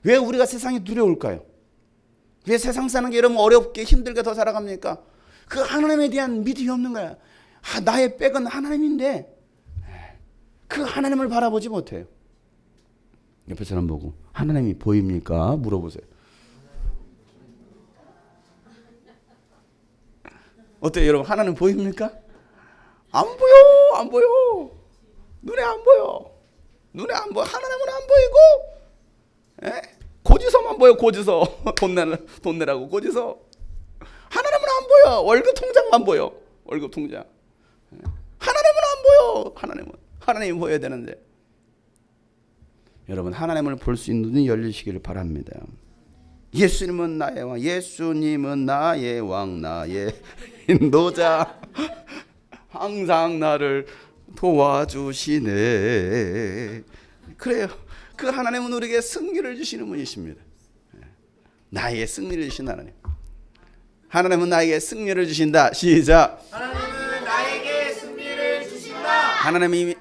왜 우리가 세상이 두려울까요? 왜 세상 사는 게 여러분 어렵게 힘들게 더 살아갑니까? 그 하나님에 대한 믿음이 없는 거야. 나의 백은 하나님인데 그 하나님을 바라보지 못해요. 옆에 사람 보고 하나님이 보입니까? 물어보세요. 어때요 여러분? 하나님 보입니까? 안 보여. 안 보여. 눈에 안 보여. 눈에 안 보여. 하나님은 안 보이고, 고지서만 보여. 고지서. 돈 내라고 고지서. 하나님은 안 보여. 월급 통장만 보여. 월급 통장. 하나님은 안 보여. 하나님이 보여야 되는데. 여러분, 하나님을 볼 수 있는 눈이 열리시기를 바랍니다. 예수님은 나의 왕, 예수님은 나의 왕, 나의 인도자, 항상 나를 도와주시네. 그래요. 그 하나님은 우리에게 승리를 주시는 분이십니다. 나의 승리를 주신 하나님. 하나님은 나에게 승리를 주신다. 시작. 하나님은 나에게 승리를 주신다.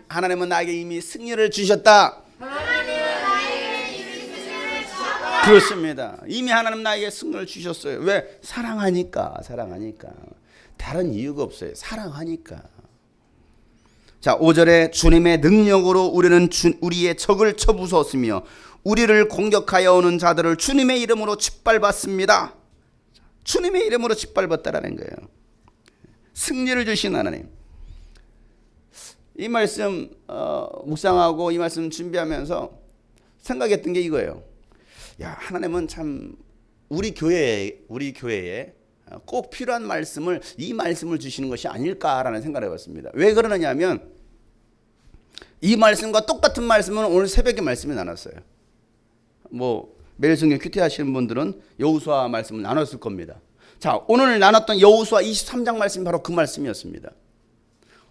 하나님은 나에게 이미 승리를 주셨다. 하나님은 나에게 이미 승리를 주셨다. 그렇습니다. 이미 하나님 나에게 승리를 주셨어요. 왜? 사랑하니까. 다른 이유가 없어요. 사랑하니까. 자, 5절에 주님의 능력으로 우리는 우리의 적을 쳐부수었으며 우리를 공격하여 오는 자들을 주님의 이름으로 짓밟았습니다. 주님의 이름으로 짓밟았다라는 거예요. 승리를 주신 하나님. 이 말씀 묵상하고 이 말씀 준비하면서 생각했던 게 이거예요. 야, 하나님은 참 우리 교회에 꼭 필요한 말씀을, 이 말씀을 주시는 것이 아닐까라는 생각을 해봤습니다. 왜 그러느냐 하면 이 말씀과 똑같은 말씀은 오늘 새벽에 말씀이 나눴어요. 매일 성경 큐티 하시는 분들은 여호수아 말씀을 나눴을 겁니다. 자, 오늘 나눴던 여호수아 23장 말씀이 바로 그 말씀이었습니다.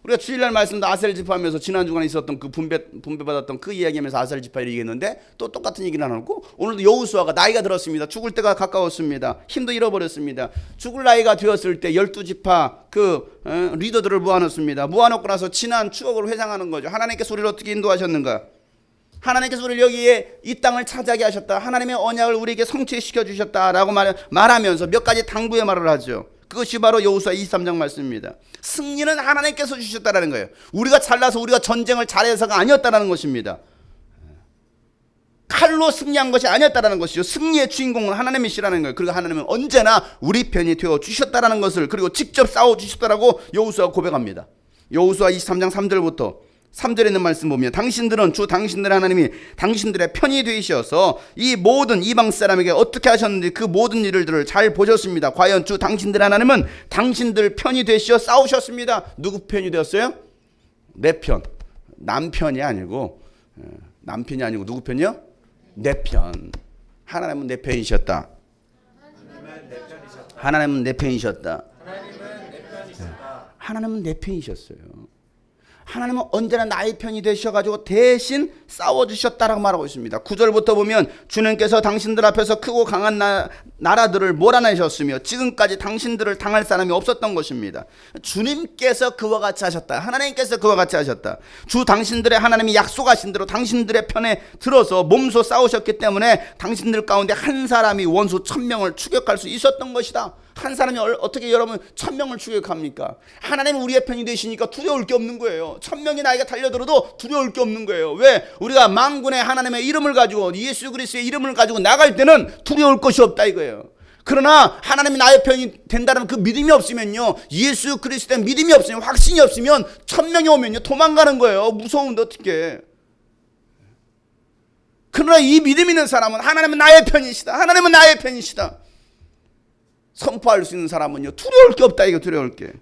우리가 주일날 말씀도 아셀 지파하면서 지난 주간에 있었던 그 분배받았던 그 이야기하면서 아셀 지파를 얘기했는데 또 똑같은 얘기를 나눴고, 오늘도 여호수아가 나이가 들었습니다. 죽을 때가 가까웠습니다. 힘도 잃어버렸습니다. 죽을 나이가 되었을 때 12지파 리더들을 모아놓습니다. 모아놓고 나서 지난 추억을 회상하는 거죠. 하나님께서 우리를 어떻게 인도하셨는가? 하나님께서 우리를 여기에 이 땅을 차지하게 하셨다. 하나님의 언약을 우리에게 성취시켜 주셨다라고 말하면서 몇 가지 당부의 말을 하죠. 그것이 바로 여호수아 23장 말씀입니다. 승리는 하나님께서 주셨다라는 거예요. 우리가 잘나서 우리가 전쟁을 잘해서가 아니었다라는 것입니다. 칼로 승리한 것이 아니었다라는 것이죠. 승리의 주인공은 하나님이시라는 거예요. 그리고 하나님은 언제나 우리 편이 되어 주셨다라는 것을, 그리고 직접 싸워 주셨다라고 여호수아가 고백합니다. 여호수아 23장 3절부터 3절에 있는 말씀 보면 당신들은 주 당신들의 하나님이 당신들의 편이 되셔서 이 모든 이방 사람에게 어떻게 하셨는지 그 모든 일들을 잘 보셨습니다. 과연 주 당신들의 하나님은 당신들 편이 되시어 싸우셨습니다. 누구 편이 되었어요? 내 편. 남편이 아니고 누구 편이요? 내 편. 하나님은 내 편이셨다. 하나님은 내 편이셨다. 하나님은 내 편이셨어요. 하나님은 언제나 나의 편이 되셔가지고 대신 싸워주셨다라고 말하고 있습니다. 9절부터 보면 주님께서 당신들 앞에서 크고 강한 나라들을 몰아내셨으며 지금까지 당신들을 당할 사람이 없었던 것입니다. 주님께서 그와 같이 하셨다. 하나님께서 그와 같이 하셨다. 주 당신들의 하나님이 약속하신 대로 당신들의 편에 들어서 몸소 싸우셨기 때문에 당신들 가운데 한 사람이 원수 1000명을 추격할 수 있었던 것이다. 한 사람이 어떻게 여러분 1000명을 추격합니까? 하나님은 우리의 편이 되시니까 두려울 게 없는 거예요. 1000명이 나에게 달려들어도 두려울 게 없는 거예요. 왜? 우리가 만군의 하나님의 이름을 가지고, 예수 그리스도의 이름을 가지고 나갈 때는 두려울 것이 없다 이거예요. 그러나 하나님이 나의 편이 된다는 그 믿음이 없으면요, 예수 그리스도의 믿음이 없으면, 확신이 없으면 1000명이 오면요 도망가는 거예요. 무서운데 어떻게? 그러나 이 믿음 있는 사람은 하나님은 나의 편이시다. 하나님은 나의 편이시다. 선포할 수 있는 사람은요 두려울 게 없다 이거. 두려울 게.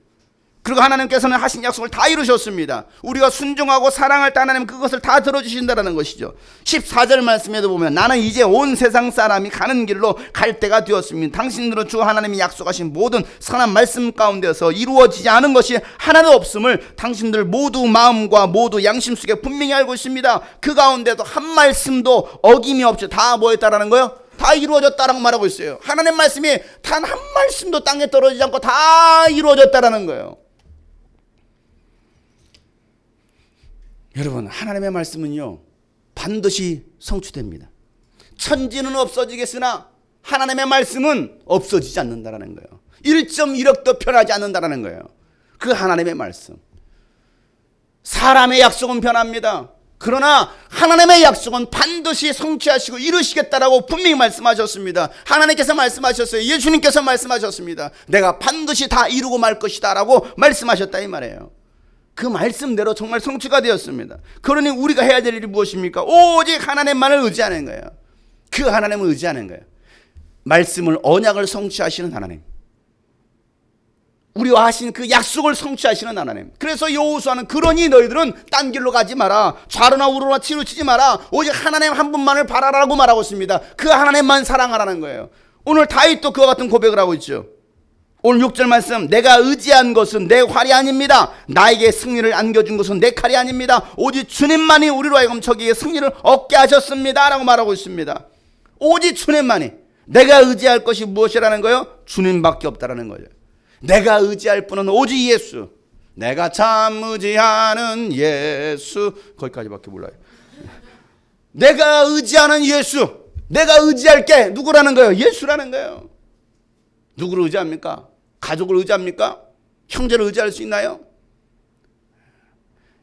그리고 하나님께서는 하신 약속을 다 이루셨습니다. 우리가 순종하고 사랑할 때 하나님 그것을 다 들어주신다는 것이죠. 14절 말씀에도 보면 나는 이제 온 세상 사람이 가는 길로 갈 때가 되었습니다. 당신들은 주 하나님이 약속하신 모든 선한 말씀 가운데서 이루어지지 않은 것이 하나도 없음을 당신들 모두 마음과 모두 양심 속에 분명히 알고 있습니다. 그 가운데도 한 말씀도 어김이 없이 다 뭐였다라는 거예요? 다 이루어졌다라고 말하고 있어요. 하나님 말씀이 단 한 말씀도 땅에 떨어지지 않고 다 이루어졌다라는 거예요. 여러분, 하나님의 말씀은요 반드시 성취됩니다. 천지는 없어지겠으나 하나님의 말씀은 없어지지 않는다라는 거예요. 1.1억도 변하지 않는다라는 거예요. 그 하나님의 말씀. 사람의 약속은 변합니다. 그러나 하나님의 약속은 반드시 성취하시고 이루시겠다라고 분명히 말씀하셨습니다. 하나님께서 말씀하셨어요. 예수님께서 말씀하셨습니다. 내가 반드시 다 이루고 말 것이다 라고 말씀하셨다 이 말이에요. 그 말씀대로 정말 성취가 되었습니다. 그러니 우리가 해야 될 일이 무엇입니까? 오직 하나님만을 의지하는 거예요. 그 하나님을 의지하는 거예요. 말씀을, 언약을 성취하시는 하나님, 우리와 하신 그 약속을 성취하시는 하나님. 그래서 여호수아는 그러니 너희들은 딴 길로 가지 마라, 좌로나 우로나 치우치지 마라, 오직 하나님 한 분만을 바라라고 말하고 있습니다. 그 하나님만 사랑하라는 거예요. 오늘 다윗도 그와 같은 고백을 하고 있죠. 오늘 6절 말씀, 내가 의지한 것은 내 활이 아닙니다. 나에게 승리를 안겨준 것은 내 칼이 아닙니다. 오직 주님만이 우리로 하여금 저기에 승리를 얻게 하셨습니다 라고 말하고 있습니다. 오직 주님만이. 내가 의지할 것이 무엇이라는 거예요? 주님밖에 없다라는 거예요. 내가 의지할 분은 오직 예수. 내가 참 의지하는 예수. 거기까지밖에 몰라요. 내가 의지하는 예수. 내가 의지할 게 누구라는 거예요? 예수라는 거예요. 누구를 의지합니까? 가족을 의지합니까? 형제를 의지할 수 있나요?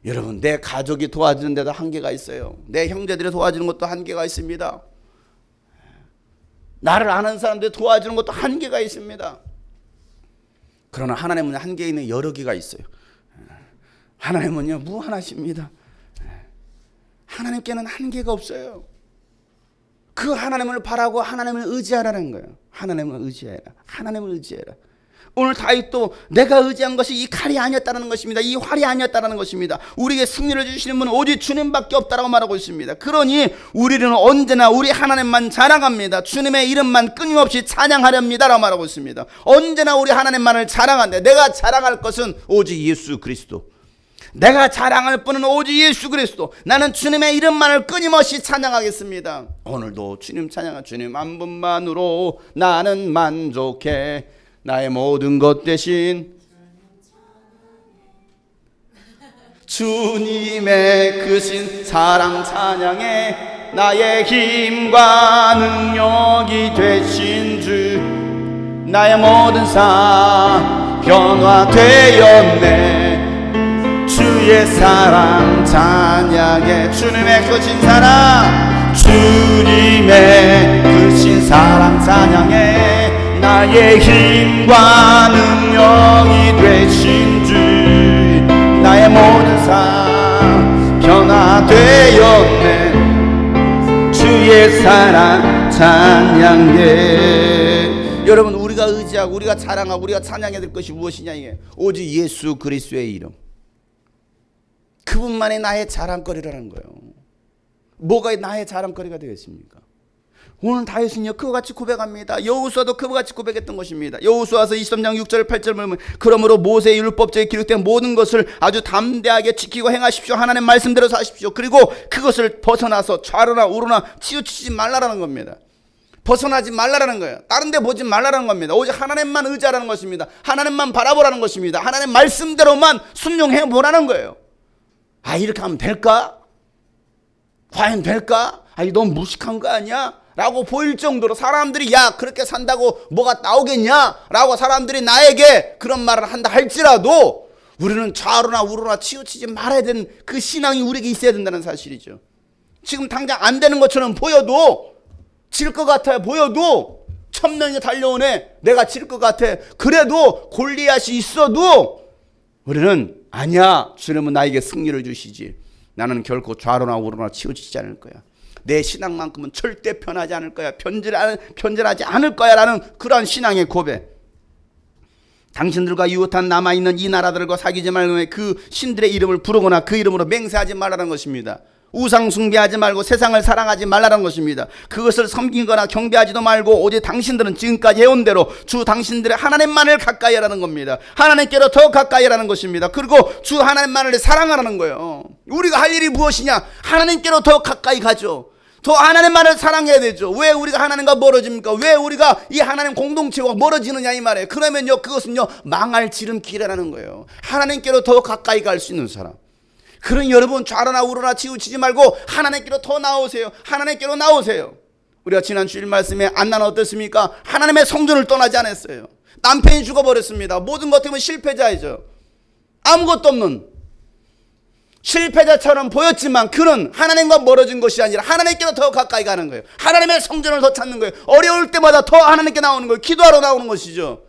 여러분, 내 가족이 도와주는 데도 한계가 있어요. 내 형제들이 도와주는 것도 한계가 있습니다. 나를 아는 사람들이 도와주는 것도 한계가 있습니다. 그러나 하나님은 한계 있는 여러 개가 있어요. 하나님은요 무한하십니다. 하나님께는 한계가 없어요. 그 하나님을 바라고 하나님을 의지하라는 거예요. 하나님을 의지해라. 하나님을 의지해라. 오늘 다윗도 내가 의지한 것이 이 칼이 아니었다는 것입니다. 이 활이 아니었다는 것입니다. 우리에게 승리를 주시는 분은 오직 주님밖에 없다라고 말하고 있습니다. 그러니 우리는 언제나 우리 하나님만 자랑합니다. 주님의 이름만 끊임없이 찬양하렵니다라고 말하고 있습니다. 언제나 우리 하나님만을 자랑한다. 내가 자랑할 것은 오직 예수 그리스도. 내가 자랑할 분은 오직 예수 그리스도. 나는 주님의 이름만을 끊임없이 찬양하겠습니다. 오늘도 주님 찬양하. 주님 한 분만으로 나는 만족해. 나의 모든 것 대신 주님의 크신 사랑 찬양해. 나의 힘과 능력이 되신 주. 나의 모든 삶 변화되었네. 주의 사랑 찬양해. 주님의 크신 사랑, 주님의 크신 사랑 찬양해. 나의 힘과 능력이 되신 주. 나의 모든 삶 변화되었네. 주의 사랑 찬양해. 여러분, 우리가 의지하고 우리가 자랑하고 우리가 찬양해야 될 것이 무엇이냐, 이게 오직 예수 그리스도의 이름. 그분만이 나의 자랑거리라는 거예요. 뭐가 나의 자랑거리가 되겠습니까? 오늘 다윗은요 그와 같이 고백합니다. 여호수아도 그와 같이 고백했던 것입니다. 여호수아서 23장 6절 8절 보면, 그러므로 모세의 율법책에 기록된 모든 것을 아주 담대하게 지키고 행하십시오. 하나님 말씀대로 사십시오. 그리고 그것을 벗어나서 좌로나 우로나 치우치지 말라라는 겁니다. 벗어나지 말라라는 거예요. 다른 데 보지 말라라는 겁니다. 오직 하나님만 의지하라는 것입니다. 하나님만 바라보라는 것입니다. 하나님 말씀대로만 순종해 보라는 거예요. 아, 이렇게 하면 될까? 과연 될까? 아, 이거 너무 무식한 거 아니야? 라고 보일 정도로 사람들이 야 그렇게 산다고 뭐가 나오겠냐? 라고 사람들이 나에게 그런 말을 한다 할지라도 우리는 좌로나 우로나 치우치지 말아야 되는 그 신앙이 우리에게 있어야 된다는 사실이죠. 지금 당장 안 되는 것처럼 보여도, 질 것 같아 보여도, 1000명이 달려오네 내가 질 것 같아 그래도, 골리앗이 있어도 우리는 아니야, 주님은 나에게 승리를 주시지. 나는 결코 좌로나 우로나 치우치지 않을 거야. 내 신앙만큼은 절대 변하지 않을 거야. 변질하지 않을 거야 라는 그러한 신앙의 고백. 당신들과 유혹한 남아있는 이 나라들과 사귀지 말고 그 신들의 이름을 부르거나 그 이름으로 맹세하지 말라는 것입니다. 우상 숭배하지 말고 세상을 사랑하지 말라는 것입니다. 그것을 섬기거나 경배하지도 말고 오직 당신들은 지금까지 해온 대로 주 당신들의 하나님만을 가까이 하라는 겁니다. 하나님께로 더 가까이 하라는 것입니다. 그리고 주 하나님만을 사랑하라는 거예요. 우리가 할 일이 무엇이냐? 하나님께로 더 가까이 가죠. 더 하나님만을 사랑해야 되죠. 왜 우리가 하나님과 멀어집니까? 왜 우리가 이 하나님 공동체와 멀어지느냐 이 말이에요. 그러면요, 그것은요 망할 지름길이라는 거예요. 하나님께로 더 가까이 갈 수 있는 사람. 그런 여러분 좌로나 우로나 치우치지 말고 하나님께로 더 나오세요. 하나님께로 나오세요. 우리가 지난 주일 말씀에 안나는 어떻습니까? 하나님의 성전을 떠나지 않았어요. 남편이 죽어버렸습니다. 모든 것 때문에 실패자이죠. 아무것도 없는 실패자처럼 보였지만 그는 하나님과 멀어진 것이 아니라 하나님께로 더 가까이 가는 거예요. 하나님의 성전을 더 찾는 거예요. 어려울 때마다 더 하나님께 나오는 거예요. 기도하러 나오는 것이죠.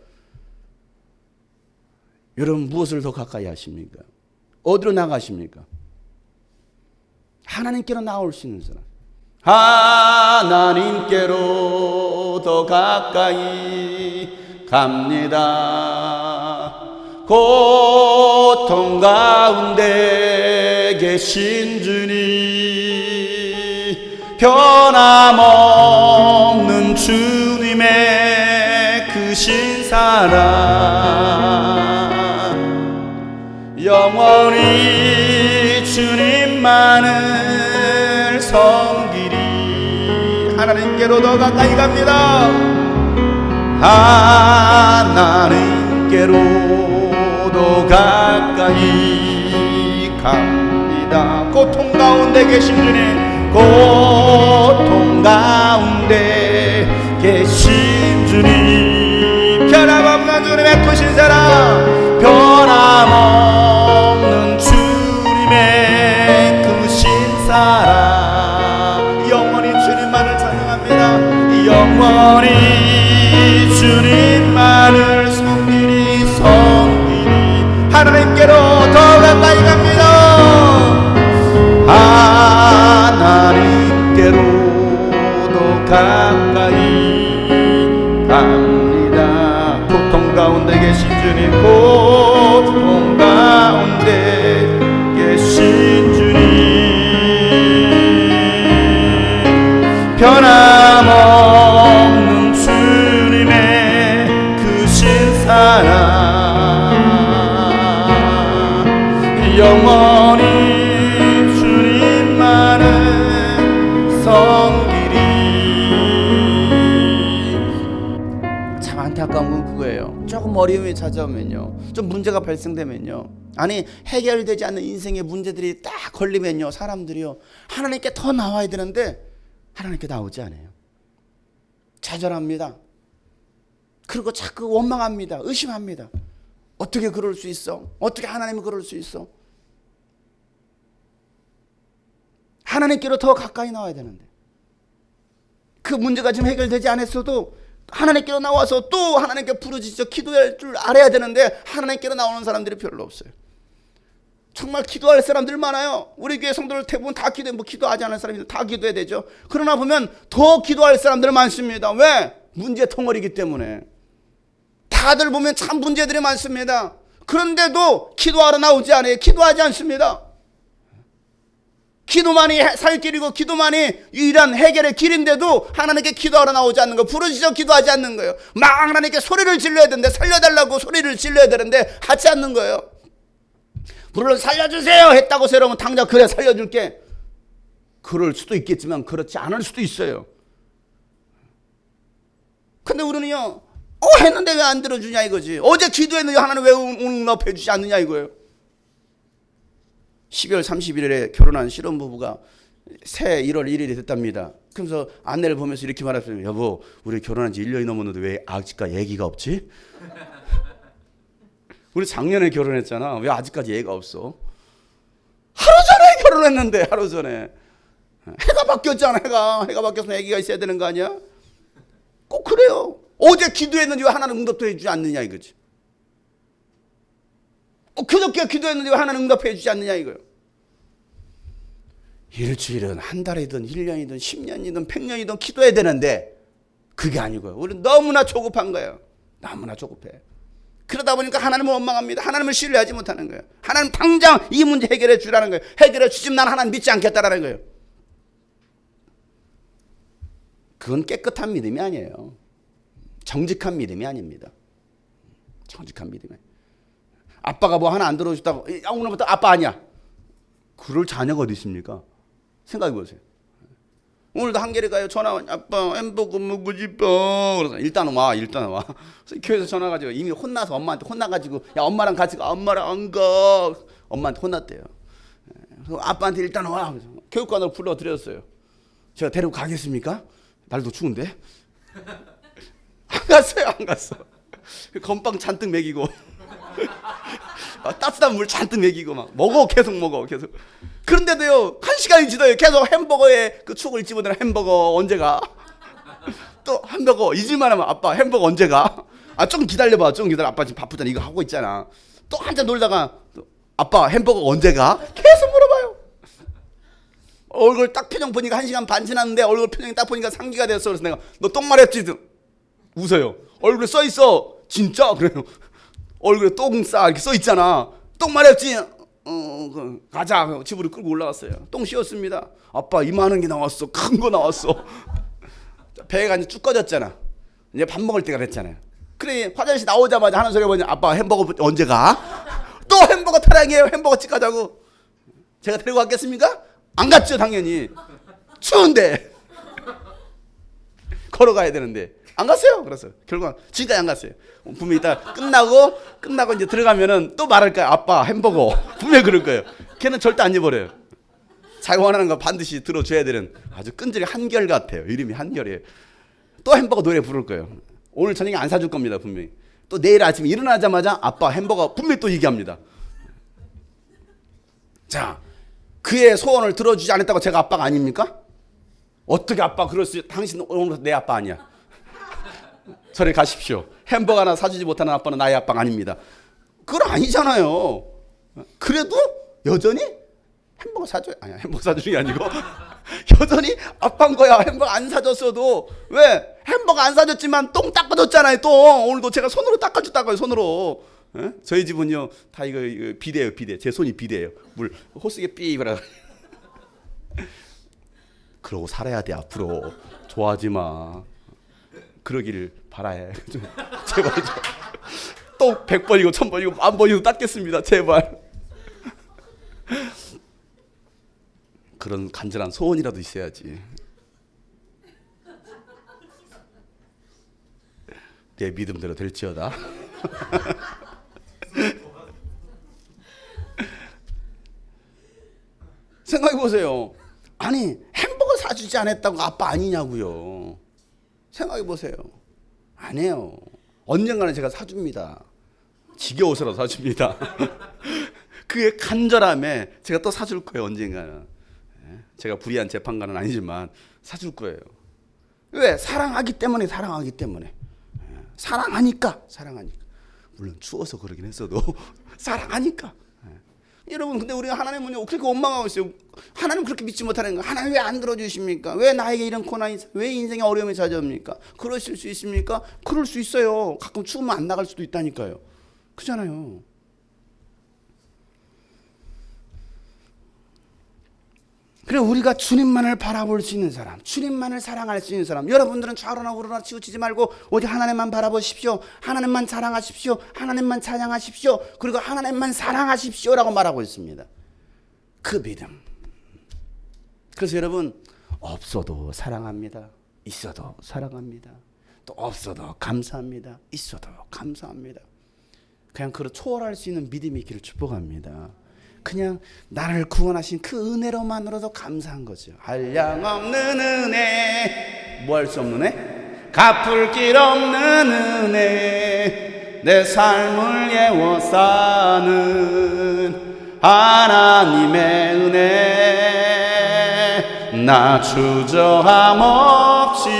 여러분 무엇을 더 가까이 하십니까? 어디로 나가십니까? 하나님께로 나올 수 있는 사람. 하나님께로 더 가까이 갑니다. 고통 가운데 계신 주님, 변함없는 주님의 크신 사랑, 영원히 주님만을 섬기리. 하나님께로 더 가까이 갑니다. 하나님께로 더 가까이 갑니다. 고통 가운데 계신 주님, 고통 가운데 계신 주님, 변함없는 주님의 크신 사랑, 변함없는 주님의 크신 사랑, 영원히 주님만을 찬양합니다. 영원히 주님만을 섬기리 섬기리. 하나님께로 더 가까이 갑니다. 하나님께로 더 가까이 갑니다. 고통 가운데 계신 주님, 고통 가운데 계신 주님, 변함없는 주님의 크신 사랑, 영원히 주님만을 섬기리. 참 안타까운 건 그거예요. 조금 어려움이 찾아오면요, 좀 문제가 발생되면요, 아니 해결되지 않는 인생의 문제들이 딱 걸리면요, 사람들이요 하나님께 더 나와야 되는데 하나님께 나오지 않아요. 좌절합니다. 그리고 자꾸 원망합니다. 의심합니다. 어떻게 그럴 수 있어? 어떻게 하나님이 그럴 수 있어? 하나님께로 더 가까이 나와야 되는데, 그 문제가 지금 해결되지 않았어도 하나님께로 나와서 또 하나님께 부르짖어 기도할 줄 알아야 되는데 하나님께로 나오는 사람들이 별로 없어요. 정말 기도할 사람들 많아요. 우리 교회 성도들 대부분 다 기도해. 뭐 기도하지 않은 사람들 다 기도해야 되죠. 그러나 보면 더 기도할 사람들 많습니다. 왜? 문제 덩어리이기 때문에. 다들 보면 참 문제들이 많습니다. 그런데도 기도하러 나오지 않아요. 기도하지 않습니다. 기도만이 살 길이고 기도만이 유일한 해결의 길인데도 하나님께 기도하러 나오지 않는 거, 부르짖어 기도하지 않는 거예요. 막 하나님께 소리를 질러야 되는데, 살려달라고 소리를 질러야 되는데 하지 않는 거예요. 물론 살려주세요 했다고 세우면 당장 그래 살려줄게, 그럴 수도 있겠지만 그렇지 않을 수도 있어요. 근데 우리는요, 했는데 왜 안 들어주냐 이거지. 어제 기도했는데 하나님 왜 응답해 주지 않느냐 이거예요. 12월 31일에 결혼한 신혼부부가 새해 1월 1일이 됐답니다. 그래서 아내를 보면서 이렇게 말했어요. 여보, 우리 결혼한 지 1년이 넘었는데 왜 아직까지 애기가 없지? 우리 작년에 결혼했잖아. 왜 아직까지 애가 없어? 하루 전에 결혼했는데, 하루 전에. 해가 바뀌었잖아. 해가 바뀌었으면 애기가 있어야 되는 거 아니야? 꼭 그래요. 어제 기도했는데 왜 하나는 응답도 해주지 않느냐 이거지. 그저께 기도했는데 왜 하나는 응답해 주지 않느냐 이거예요. 일주일은 한 달이든 1년이든 10년이든 100년이든 기도해야 되는데 그게 아니고요. 우리는 너무나 조급한 거예요. 너무나 조급해. 그러다 보니까 하나님을 원망합니다. 하나님을 신뢰하지 못하는 거예요. 하나님 당장 이 문제 해결해 주라는 거예요. 해결해 주지만 난 하나님 믿지 않겠다라는 거예요. 그건 깨끗한 믿음이 아니에요. 정직한 믿음이 아닙니다. 정직한 믿음이. 아빠가 뭐 하나 안 들어줬다고 오늘부터 아빠 아니야. 그럴 자녀가 어디 있습니까? 생각해 보세요. 오늘도 한결에 가요. 전화 와. 아빠 햄버거 먹고 싶어. 그래서 일단 와. 그래서 교회에서 전화 가지고 이미 혼나서 엄마한테 혼나가지고 야 엄마랑 같이 가. 엄마랑 안 가. 엄마한테 혼났대요. 그래서 아빠한테 일단 와. 그래서 교육관으로 불러드렸어요. 제가 데리고 가겠습니까? 날도 추운데. 안 갔어. 건빵 잔뜩 먹이고 따뜻한 물 잔뜩 먹이고 막 계속 먹어. 그런데도요 1시간이 지나요. 계속 햄버거에 그 축을 집어넣는 햄버거 언제 가? 또 햄버거 잊을만 하면 아빠 햄버거 언제 가? 좀 기다려봐. 아빠 지금 바쁘잖아. 이거 하고 있잖아. 또 한참 놀다가 아빠 햄버거 언제 가? 계속 물어봐요. 얼굴 딱 표정 보니까 1시간 반 지났는데 얼굴 표정이 딱 보니까 상기가 됐어. 그래서 내가 너 똥 말했지? 웃어요. 얼굴에 써 있어. 진짜? 그래요. 얼굴에 똥 싸 이렇게 써 있잖아. 똥 말했지? 가자. 집으로 끌고 올라갔어요. 똥 씌웠습니다. 아빠 이만한 게 나왔어. 큰 거 나왔어. 배가 이제 쭉 꺼졌잖아. 이제 밥 먹을 때가 됐잖아요. 그래 화장실 나오자마자 하는 소리가 뭐냐? 아빠 햄버거 언제 가? 또 햄버거 타령이에요. 햄버거 집 가자고. 제가 데리고 갔겠습니까? 안 갔죠 당연히. 추운데 걸어가야 되는데 안 갔어요. 그래서 결국 지금까지 안 갔어요. 분명히 이따 끝나고 이제 들어가면은 또 말할 거야. 아빠 햄버거 분명히 그럴 거예요. 걔는 절대 안 입어버려요. 자기 원하는 거 반드시 들어줘야 되는 아주 끈질기 한결 같아요. 이름이 한결이에요. 또 햄버거 노래 부를 거예요. 오늘 저녁에 안 사줄 겁니다. 분명히. 또 내일 아침에 일어나자마자 아빠 햄버거 분명히 또 얘기합니다. 자, 그의 소원을 들어주지 않았다고 제가 아빠가 아닙니까? 어떻게 아빠 그럴 수? 당신 오늘부터 내 아빠 아니야. 저리 가십시오. 햄버거 하나 사주지 못하는 아빠는 나의 아빠가 아닙니다. 그건 아니잖아요. 그래도 여전히 햄버거 사주는 게 아니고 여전히 아빠인 거야. 햄버거 안 사줬어도. 왜? 햄버거 안 사줬지만 똥 닦아줬잖아요. 똥 오늘도 제가 손으로 닦아줬다고요. 손으로. 에? 저희 집은요 다 이거 비데예요. 비데. 제 손이 비데예요. 물 호스게 삐 그래. 그러고 살아야 돼. 앞으로 좋아하지 마. 그러기를 바라해. 제발 또 100번이고 1000번이고 10,000번이고 닦겠습니다. 제발. 그런 간절한 소원이라도 있어야지. 내 믿음대로 될지어다. 생각해 보세요. 아니 햄버거 사주지 않았다고 아빠 아니냐고요. 생각해 보세요. 안 해요. 언젠가는 제가 사줍니다. 지겨워서라도 사줍니다. 그의 간절함에 제가 또 사줄 거예요. 언젠가는. 제가 불의한 재판관은 아니지만 사줄 거예요. 왜? 사랑하기 때문에. 사랑하니까. 물론 추워서 그러긴 했어도 사랑하니까. 여러분 근데 우리가 하나님은요 그렇게 원망하고 있어요. 하나님 그렇게 믿지 못하는 거. 하나님 왜 안 들어주십니까? 왜 나에게 이런 고난이, 왜 인생에 어려움이 찾아옵니까? 그러실 수 있습니까? 그럴 수 있어요. 가끔 추우면 안 나갈 수도 있다니까요. 그잖아요. 그래 우리가 주님만을 바라볼 수 있는 사람, 주님만을 사랑할 수 있는 사람. 여러분들은 좌로나 우로나 치우치지 말고 오직 하나님만 바라보십시오. 하나님만 사랑하십시오. 하나님만 찬양하십시오. 그리고 하나님만 사랑하십시오라고 말하고 있습니다. 그 믿음. 그래서 여러분 없어도 사랑합니다. 있어도 사랑합니다. 또 없어도 감사합니다. 있어도 감사합니다. 그냥 그걸 초월할 수 있는 믿음이 있기를 축복합니다. 그냥 나를 구원하신 그 은혜로만으로도 감사한 거죠. 한량없는 은혜, 뭐 할 수 없는 은혜? 갚을 길 없는 은혜, 내 삶을 예워사는 하나님의 은혜. 나 주저함 없이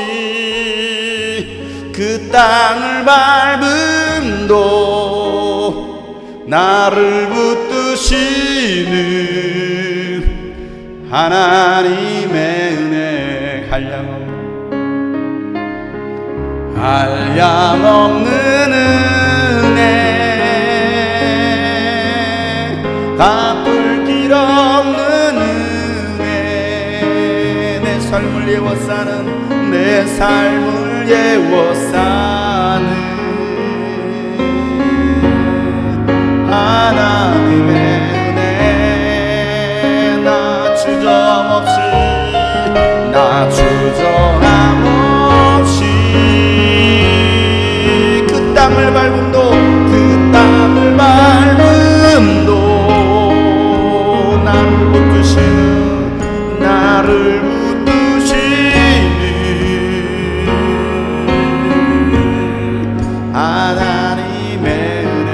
그 땅을 밟음도 나를 붙드시는 하나님의 은혜. 한량없는 은혜, 갚을 길 없는 은혜 내 삶을 예워싸는 내 삶을 예워싸는 하나님의 은혜 나 주저함없이 나 주저함 없이 그 땅을 밟음도 그 땅을 밟음도 나를 붙드시는 나를 붙드시는 하나님의 은혜.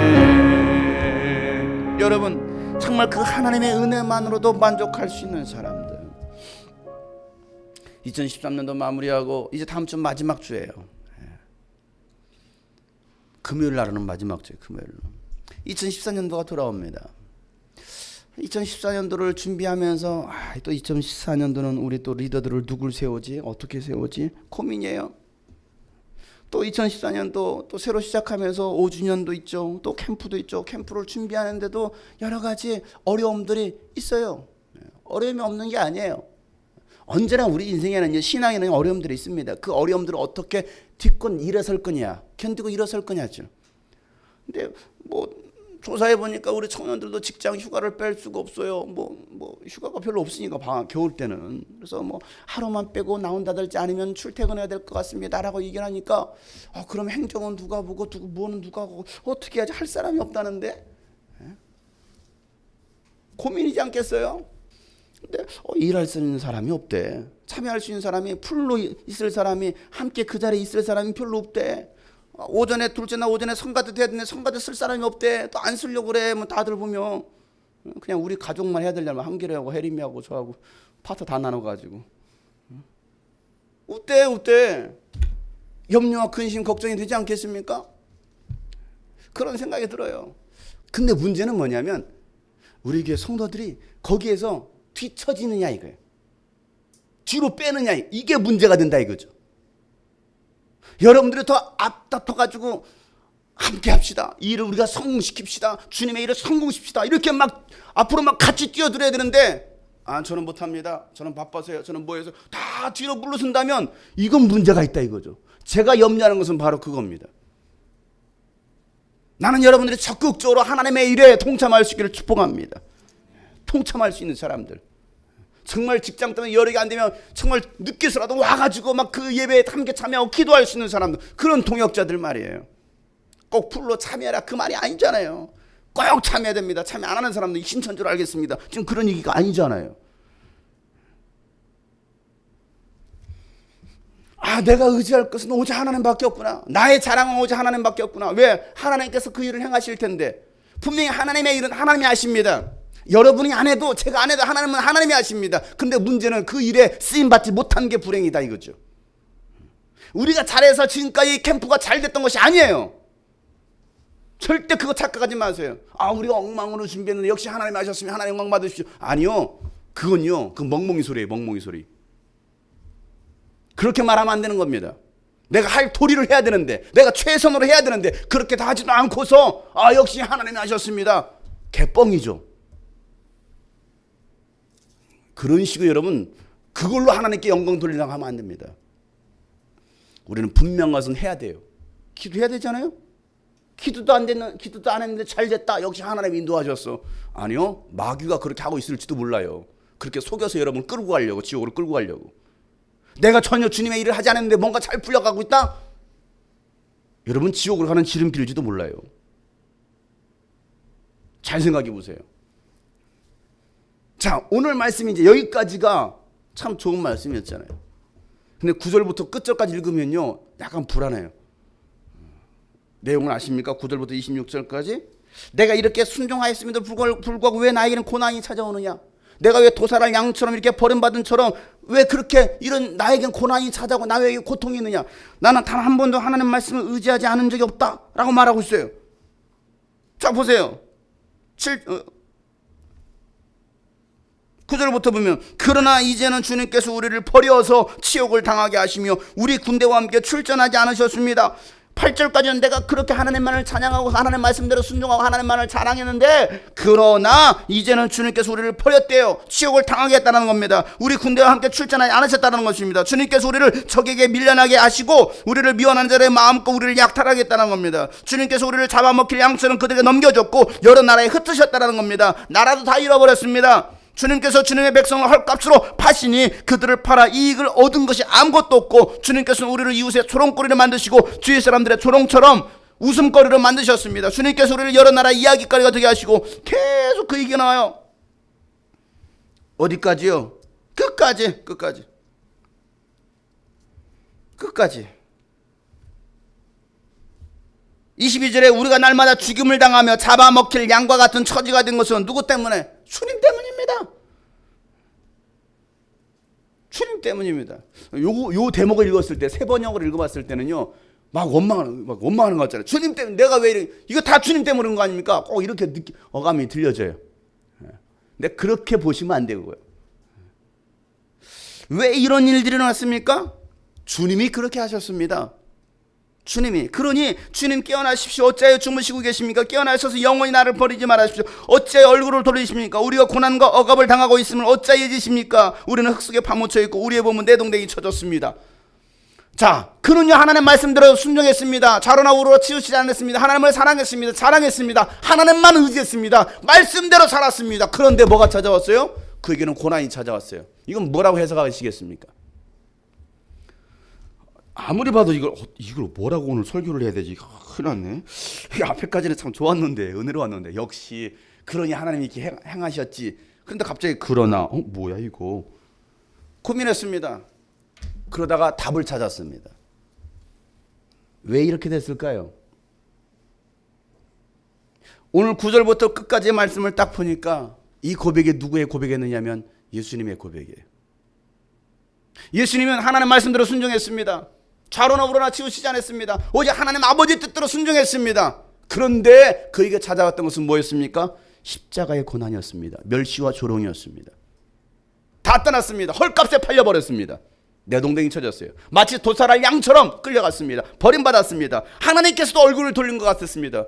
여러분 정말 그 하나님의 은혜만으로도 만족할 수 있는 사람들. 2013년도 마무리하고 이제 다음 주 마지막 주예요. 금요일 날은 마지막 주예요. 금요일. 2014년도가 돌아옵니다. 2014년도를 준비하면서 또 2014년도는 우리 또 리더들을 누굴 세우지? 어떻게 세우지? 고민이에요. 또 2014년도 또 새로 시작하면서 5주년도 있죠. 또 캠프도 있죠. 캠프를 준비하는데도 여러 가지 어려움들이 있어요. 어려움이 없는 게 아니에요. 언제나 우리 인생에는 신앙에는 어려움들이 있습니다. 그 어려움들을 어떻게 딛고 일어설 거냐, 견디고 일어설 거냐죠. 근데 뭐 조사해 보니까 우리 청년들도 직장 휴가를 뺄 수가 없어요. 뭐 휴가가 별로 없으니까 겨울 때는. 그래서 뭐 하루만 빼고 나온다든지 아니면 출퇴근해야 될 것 같습니다라고 얘기를 하니까 그럼 행정은 누가 보고 뭐는 누가 하고 어떻게 해야지 할 사람이 없다는데 고민이지 않겠어요? 근데 일할 수 있는 사람이 없대. 참여할 수 있는 사람이 풀로 있을 사람이 함께 그 자리에 있을 사람이 별로 없대. 오전에 둘째 날 오전에 성가대 돼야 되는데 성가대 쓸 사람이 없대. 또 안 쓰려고 그래. 뭐 다들 보면 그냥 우리 가족만 해야 되려면 한결이하고 혜림이하고 저하고 파트 다 나눠가지고 어때? 염려와 근심 걱정이 되지 않겠습니까? 그런 생각이 들어요. 근데 문제는 뭐냐면 우리 교회 성도들이 거기에서 뒤처지느냐 이거예요. 뒤로 빼느냐 이게 문제가 된다 이거죠. 여러분들이 더 앞다퉈가지고 함께 합시다. 이 일을 우리가 성공시킵시다. 주님의 일을 성공시킵시다. 이렇게 막 앞으로 막 같이 뛰어들어야 되는데 저는 못합니다. 저는 바빠서요. 저는 뭐해서 다 뒤로 물러선다면 이건 문제가 있다 이거죠. 제가 염려하는 것은 바로 그겁니다. 나는 여러분들이 적극적으로 하나님의 일에 동참할 수 있기를 축복합니다. 통참할 수 있는 사람들. 정말 직장 때문에 여력이 안 되면 정말 늦게서라도 와가지고 막 그 예배에 함께 참여하고 기도할 수 있는 사람들. 그런 동역자들 말이에요. 꼭 풀로 참여해라 그 말이 아니잖아요. 꼭 참여해야 됩니다. 참여 안 하는 사람들 신천 줄 알겠습니다. 지금 그런 얘기가 아니잖아요. 내가 의지할 것은 오직 하나님밖에 없구나. 나의 자랑은 오직 하나님밖에 없구나. 왜? 하나님께서 그 일을 행하실 텐데. 분명히 하나님의 일은 하나님이 하십니다. 여러분이 안 해도 제가 안 해도 하나님은 하나님이 하십니다. 근데 문제는 그 일에 쓰임받지 못한 게 불행이다 이거죠. 우리가 잘해서 지금까지 캠프가 잘 됐던 것이 아니에요. 절대 그거 착각하지 마세요. 우리가 엉망으로 준비했는데 역시 하나님이 하셨으면 하나님 영광 받으십시오. 아니요. 그건요. 그 멍멍이 소리예요. 멍멍이 소리. 그렇게 말하면 안 되는 겁니다. 내가 할 도리를 해야 되는데 내가 최선으로 해야 되는데 그렇게 다 하지도 않고서 역시 하나님이 하셨습니다. 개뻥이죠. 그런 식으로 여러분 그걸로 하나님께 영광 돌리려고 하면 안 됩니다. 우리는 분명한 것은 해야 돼요. 기도해야 되잖아요. 기도도 안 했는데 잘 됐다. 역시 하나님이 인도하셨어. 아니요. 마귀가 그렇게 하고 있을지도 몰라요. 그렇게 속여서 여러분을 끌고 가려고 지옥으로 끌고 가려고. 내가 전혀 주님의 일을 하지 않았는데 뭔가 잘 풀려가고 있다. 여러분 지옥으로 가는 지름길일지도 몰라요. 잘 생각해 보세요. 자, 오늘 말씀이 이제 여기까지가 참 좋은 말씀이었잖아요. 근데 9절부터 끝절까지 읽으면요 약간 불안해요. 내용을 아십니까? 9절부터 26절까지 내가 이렇게 순종하였음에도 불구하고 왜 나에게는 고난이 찾아오느냐? 내가 왜 도살할 양처럼 이렇게 버림받은처럼 왜 그렇게 이런 나에겐 고난이 찾아오고 나에게 고통이 있느냐? 나는 단 한 번도 하나님 말씀을 의지하지 않은 적이 없다라고 말하고 있어요. 자 보세요. 9절부터 보면 그러나 이제는 주님께서 우리를 버려서 치욕을 당하게 하시며 우리 군대와 함께 출전하지 않으셨습니다. 8절까지는 내가 그렇게 하나님만을 찬양하고 하나님 말씀대로 순종하고 하나님만을 자랑했는데, 그러나 이제는 주님께서 우리를 버렸대요. 치욕을 당하게 했다는 겁니다. 우리 군대와 함께 출전하지 않으셨다는 것입니다. 주님께서 우리를 적에게 밀려나게 하시고 우리를 미워하는 자들의 마음껏 우리를 약탈하겠다는 겁니다. 주님께서 우리를 잡아먹힐 양처럼 그들에게 넘겨줬고 여러 나라에 흩으셨다는 겁니다. 나라도 다 잃어버렸습니다. 주님께서 주님의 백성을 헐값으로 파시니 그들을 팔아 이익을 얻은 것이 아무것도 없고, 주님께서는 우리를 이웃의 조롱거리를 만드시고 주위 사람들의 조롱처럼 웃음거리로 만드셨습니다. 주님께서 우리를 여러 나라 이야기거리가 되게 하시고, 계속 그 얘기가 나와요. 어디까지요? 끝까지. 22절에 우리가 날마다 죽임을 당하며 잡아먹힐 양과 같은 처지가 된 것은 누구 때문에? 주님 때문입니다. 주님 때문입니다. 요 대목을 읽었을 때, 세 번역을 읽어봤을 때는요, 막 원망하는 것 같잖아요. 주님 때문에 내가 왜 이래? 이거 다 주님 때문인 거 아닙니까? 꼭 이렇게 어감이 들려져요. 근데 그렇게 보시면 안 되고요. 왜 이런 일들이 일어났습니까? 주님이 그렇게 하셨습니다. 주님이. 그러니 주님 깨어나십시오. 어찌하여 주무시고 계십니까? 깨어나셔서 영원히 나를 버리지 말아십시오. 어찌하여 얼굴을 돌리십니까? 우리가 고난과 억압을 당하고 있음을 어찌하여 잊으십니까? 우리는 흙 속에 파묻혀 있고 우리의 몸은 내동댕이 쳐졌습니다. 자, 그는요 하나님 말씀대로 순종했습니다. 좌로나 우로로 치우치지 않았습니다. 하나님을 사랑했습니다. 자랑했습니다. 하나님만 의지했습니다. 말씀대로 살았습니다. 그런데 뭐가 찾아왔어요? 그에게는 고난이 찾아왔어요. 이건 뭐라고 해석하시겠습니까? 아무리 봐도 이걸 뭐라고 오늘 설교를 해야 되지? 큰일 났네. 앞에까지는 참 좋았는데, 은혜로웠는데, 역시 그러니 하나님이 이렇게 행하셨지. 그런데 갑자기 그러나 뭐야 이거? 고민했습니다. 그러다가 답을 찾았습니다. 왜 이렇게 됐을까요? 오늘 9절부터 끝까지의 말씀을 딱 보니까 이 고백이 누구의 고백이었느냐면 예수님의 고백이에요. 예수님은 하나님 말씀대로 순종했습니다. 좌로나 우로나 치우치지 않았습니다. 오직 하나님 아버지 뜻대로 순종했습니다. 그런데 그에게 찾아왔던 것은 뭐였습니까? 십자가의 고난이었습니다. 멸시와 조롱이었습니다. 다 떠났습니다. 헐값에 팔려버렸습니다. 내동댕이 쳐졌어요. 마치 도살할 양처럼 끌려갔습니다. 버림받았습니다. 하나님께서도 얼굴을 돌린 것 같았습니다.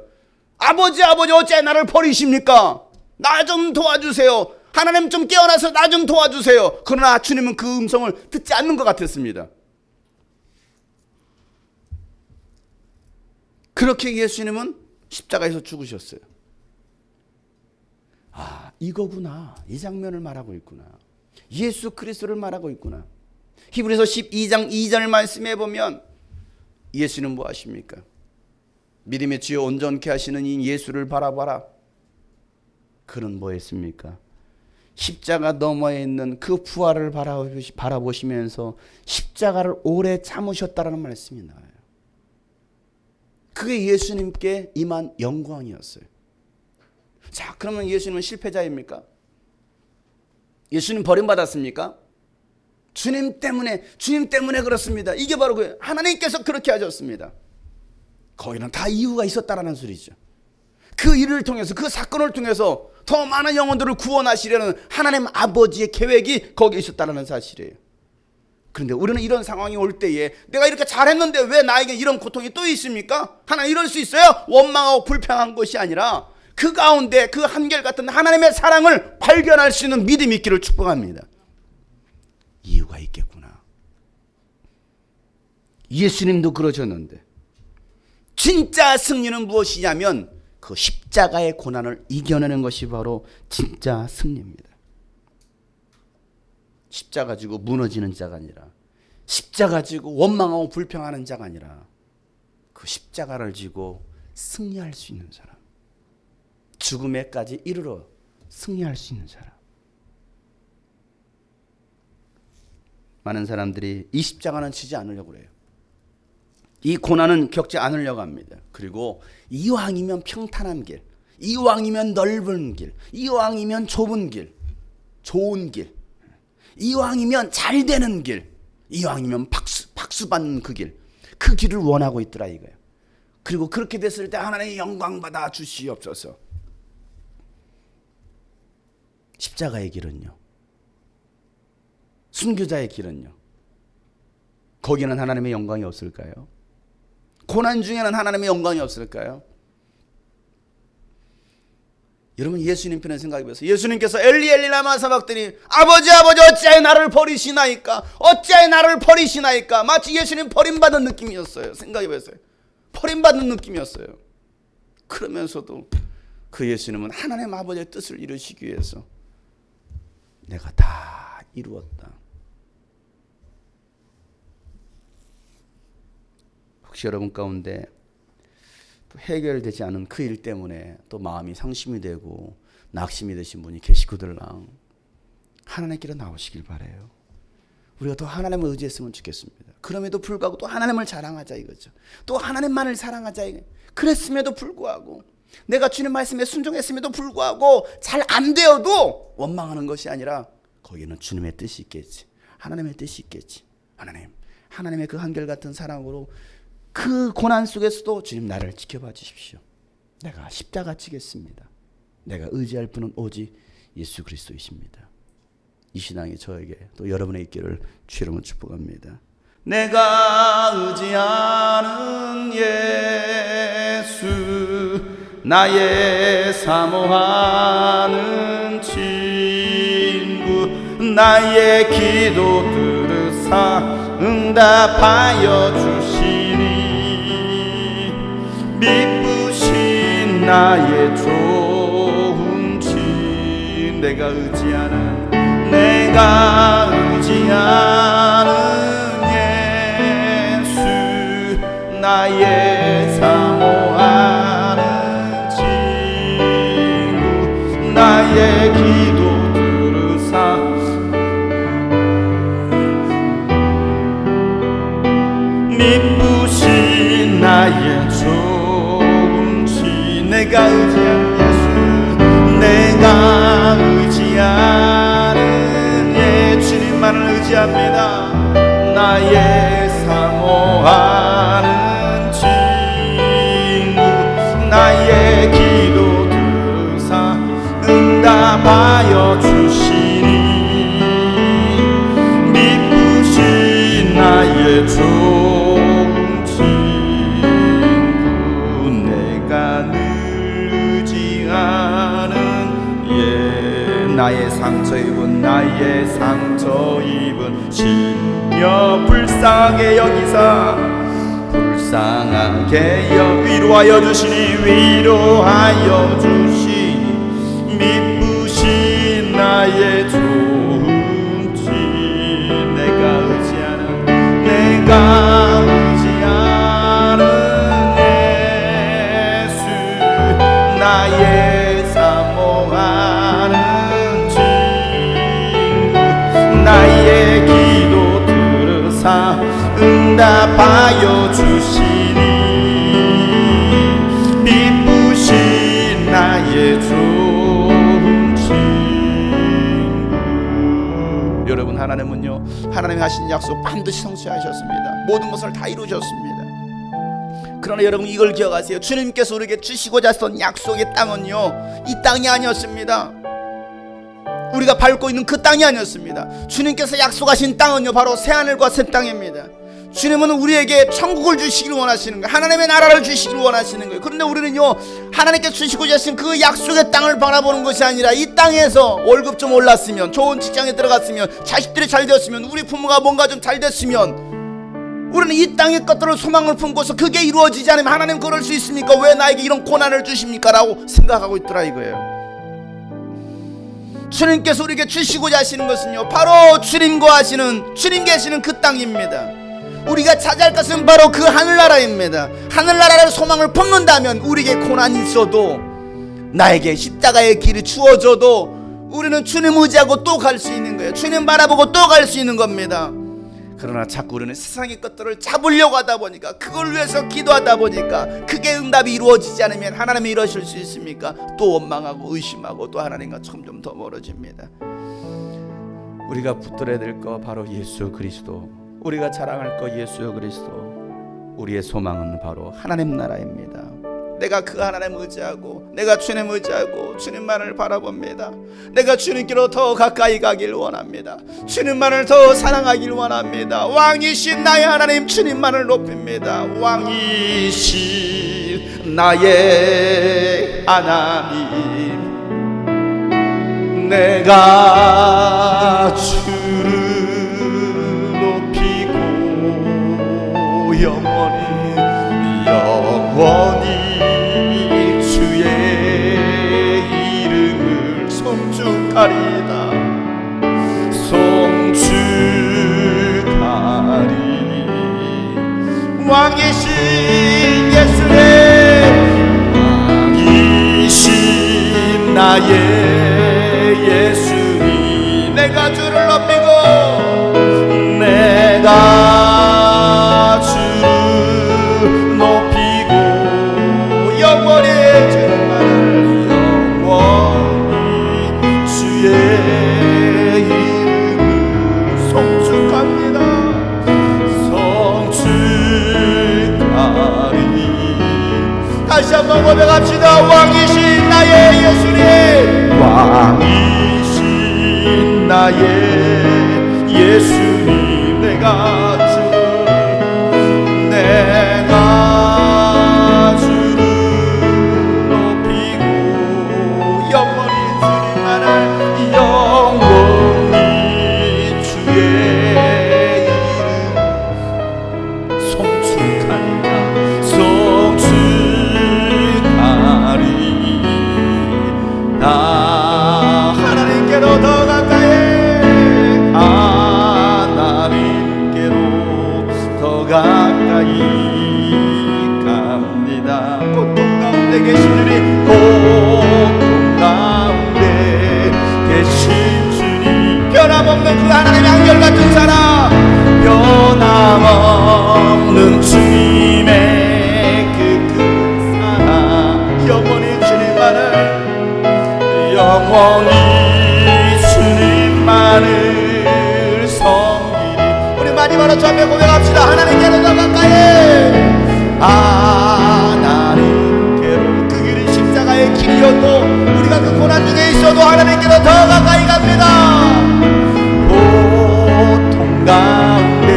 아버지 어째 나를 버리십니까? 나 좀 도와주세요. 하나님 좀 깨어나서 나 좀 도와주세요. 그러나 주님은 그 음성을 듣지 않는 것 같았습니다. 그렇게 예수님은 십자가에서 죽으셨어요. 아, 이거구나. 이 장면을 말하고 있구나. 예수 그리스도를 말하고 있구나. 히브리서 12장 2절 말씀에 보면 예수는 뭐 하십니까? 믿음의 주여 온전케 하시는 이 예수를 바라봐라. 그는 뭐 했습니까? 십자가 너머에 있는 그 부활을 바라보시면서 십자가를 오래 참으셨다라는 말씀이 나와요. 그게 예수님께 임한 영광이었어요. 자, 그러면 예수님은 실패자입니까? 예수님 버림받았습니까? 주님 때문에 그렇습니다. 이게 바로 그 하나님께서 그렇게 하셨습니다. 거기는 다 이유가 있었다라는 소리죠. 그 일을 통해서, 그 사건을 통해서 더 많은 영혼들을 구원하시려는 하나님 아버지의 계획이 거기에 있었다는 사실이에요. 그런데 우리는 이런 상황이 올 때에 내가 이렇게 잘했는데 왜 나에게 이런 고통이 또 있습니까? 하나님 이럴 수 있어요? 원망하고 불평한 것이 아니라 그 가운데 그 한결같은 하나님의 사랑을 발견할 수 있는 믿음이 있기를 축복합니다. 이유가 있겠구나. 예수님도 그러셨는데 진짜 승리는 무엇이냐면 그 십자가의 고난을 이겨내는 것이 바로 진짜 승리입니다. 십자가 지고 무너지는 자가 아니라, 십자가 지고 원망하고 불평하는 자가 아니라 그 십자가를 지고 승리할 수 있는 사람, 죽음에까지 이르러 승리할 수 있는 사람. 많은 사람들이 이 십자가는 지지 않으려고 그래요. 이 고난은 겪지 않으려고 합니다. 그리고 이왕이면 평탄한 길, 이왕이면 넓은 길, 이왕이면 좁은 길, 좋은 길, 이왕이면 잘 되는 길, 이왕이면 박수 받는 그 길을 원하고 있더라 이거예요. 그리고 그렇게 됐을 때 하나님의 영광 받아 주시옵소서. 십자가의 길은요, 순교자의 길은요, 거기는 하나님의 영광이 없을까요? 고난 중에는 하나님의 영광이 없을까요? 여러분 예수님 편에 생각해 보세요. 예수님께서 엘리 엘리 라마 사박더니 아버지 아버지 어찌하여 나를 버리시나이까, 어찌하여 나를 버리시나이까. 마치 예수님 버림받은 느낌이었어요. 생각해 보세요. 버림받은 느낌이었어요. 그러면서도 그 예수님은 하나님 아버지의 뜻을 이루시기 위해서 내가 다 이루었다. 혹시 여러분 가운데 또 해결되지 않은 그 일 때문에 또 마음이 상심이 되고 낙심이 되신 분이 계시거들랑 하나님께로 나오시길 바라요. 우리가 더 하나님을 의지했으면 좋겠습니다. 그럼에도 불구하고 또 하나님을 자랑하자 이거죠. 또 하나님만을 사랑하자 이거. 그랬음에도 불구하고 내가 주님 말씀에 순종했음에도 불구하고 잘 안 되어도 원망하는 것이 아니라 거기는 주님의 뜻이 있겠지. 하나님의 뜻이 있겠지. 하나님의 그 한결같은 사랑으로 그 고난 속에서도 주님 나를 지켜봐 주십시오. 내가 십자가 지겠습니다. 내가 의지할 분은 오직 예수 그리스도이십니다. 이 신앙이 저에게 또 여러분의 있기를 주 이름으로 축복합니다. 내가 의지하는 예수, 나의 사모하는 친구, 나의 기도 들으사 응답하여 주시니, 미쁘신 나의 좋은 친, 내가 의지하는 예수, 나의 사모하는 친구, 나의 기도 들으사 미쁘신 나의 좋은 친, 내가 의지하는 예수, 내가 의지하는 주님만을 의지합니다. 나의 사모하는 친구, 나의 기도 들으사 응답하여 주시니, 미쁘신 나의 좋은 친구, 내가 늘 의지하는 나의 상처 입은 시녀 불쌍하게 여기사 위로하여 주시니, 미쁘신 나의 좋은 친, 내가 의지하는 예수, 나의 사모하는 나의 기도 들으사 응답하여 주시니, 미쁘신 나의 좋은 친구. 여러분, 하나님은요, 하나님이 하신 약속 반드시 성취하셨습니다. 모든 것을 다 이루셨습니다. 그러나 여러분 이걸 기억하세요. 주님께서 우리에게 주시고자 했던 약속의 땅은요, 이 땅이 아니었습니다. 우리가 밟고 있는 그 땅이 아니었습니다. 주님께서 약속하신 땅은요, 바로 새하늘과 새 땅입니다. 주님은 우리에게 천국을 주시기를 원하시는 거예요. 하나님의 나라를 주시기를 원하시는 거예요. 그런데 우리는요, 하나님께 주시고자 하신 그 약속의 땅을 바라보는 것이 아니라 이 땅에서 월급 좀 올랐으면, 좋은 직장에 들어갔으면, 자식들이 잘 되었으면, 우리 부모가 뭔가 좀 잘 됐으면, 우리는 이 땅의 것들을 소망을 품고서 그게 이루어지지 않으면 하나님 그럴 수 있습니까? 왜 나에게 이런 고난을 주십니까? 라고 생각하고 있더라 이거예요. 주님께서 우리에게 주시고자 하시는 것은요, 바로 주님 계시는 그 땅입니다. 우리가 차지할 것은 바로 그 하늘나라입니다. 하늘나라를 소망을 품는다면 우리에게 고난이 있어도, 나에게 십자가의 길이 주어져도 우리는 주님 의지하고 또 갈 수 있는 거예요. 주님 바라보고 또 갈 수 있는 겁니다. 그러나 자꾸 우리는 세상의 것들을 잡으려고 하다 보니까, 그걸 위해서 기도하다 보니까 그게 응답이 이루어지지 않으면 하나님이 이러실 수 있습니까? 또 원망하고 의심하고 또 하나님과 점점 더 멀어집니다. 우리가 붙들어야 될 거 바로 예수 그리스도, 우리가 자랑할 거 예수 그리스도, 우리의 소망은 바로 하나님 나라입니다. 내가 그 하나님 의지하고 내가 주님 의지하고 주님만을 바라봅니다. 내가 주님께로 더 가까이 가길 원합니다. 주님만을 더 사랑하길 원합니다. 왕이신 나의 하나님 주님만을 높입니다. 왕이신 나의 하나님 내가 주를 높이고 영원히 주의 이름을 송축하리다. 송축하리. 왕이신 예수의 왕이신 나의 예수님 내가 주를 높이고 내가 주를 높이고 영원히 주님만을 영원히 주의 이름을 송축합니다. 송축하리. 다시 한번 고백합시다. 왕이신 나의 예수님 왕이신 나의 예수님 내가 주를 높이고 영원히 주님만을 영원히 주의 이름 송축하리라. 송축하리. 나 하나님께로 더 가까이 하나님께로 더 가까이 갑니다. 고통 가운데 계신 주님 고통 가운데 계신 주님 변함없는 그 하나님의 한결같은 사랑 변함없는 주님의 그 큰 사랑 영원히 주님만을 영원히 주님만을 섬기리. 우리 마지막으로 주 앞에 고백합시다. 하나님께로 더 가까이 하나님께로. 그 길은 십자가의 길이어도 우리가 그 고난 중에 있어도 하나님께로 더 가까이 갑니다. 고통 가운데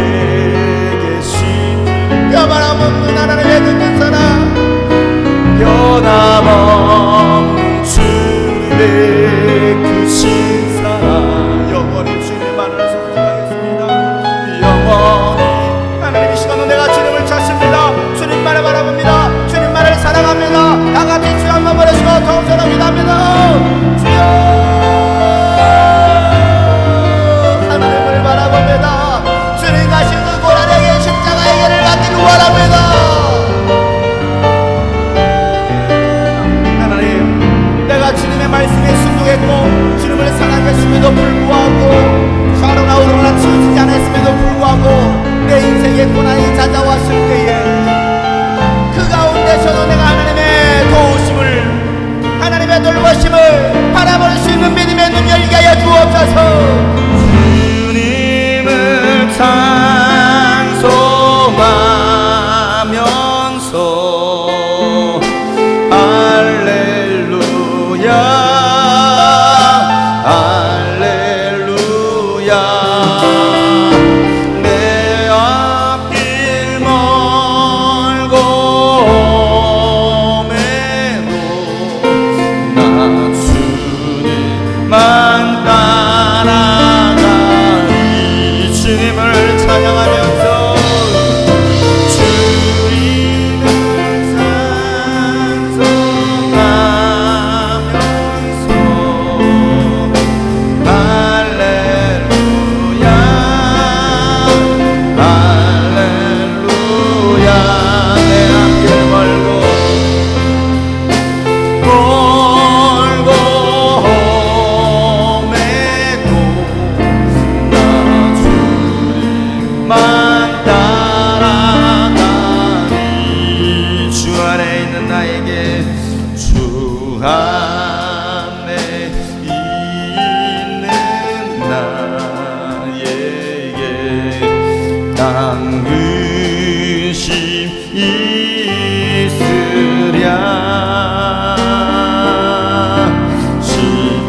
계신 변함없는 하나님의 그 사랑 변함없는 주님의 그 신사랑 영원히 주님만을 송축하겠습니다. 영원히 하나님 이 시간은 내가 주님을 찾습니다. 주님만을 바라봅니다. 주님만을 사랑합니다. 다같이 주 한번 부르시고 통성을 기도합니다. 주여 하나님을 바라봅니다. 주님 가신 그 고난의 십자가의 길을 받기를 원합니다. 주님의 말씀에 순종했고 주님을 사랑했음에도 불구하고 샤로나 오르나 치우치지 않았음에도 불구하고 내 인생에 고난이 찾아왔을 때에 그 가운데서도 내가 하나님의 도우심을 하나님의 돌보심을 바라볼 수 있는 믿음의 눈 열게 하여 주옵소서. 주님을 찬송하면서 할렐루야 내 앞길 멀고 험해도 나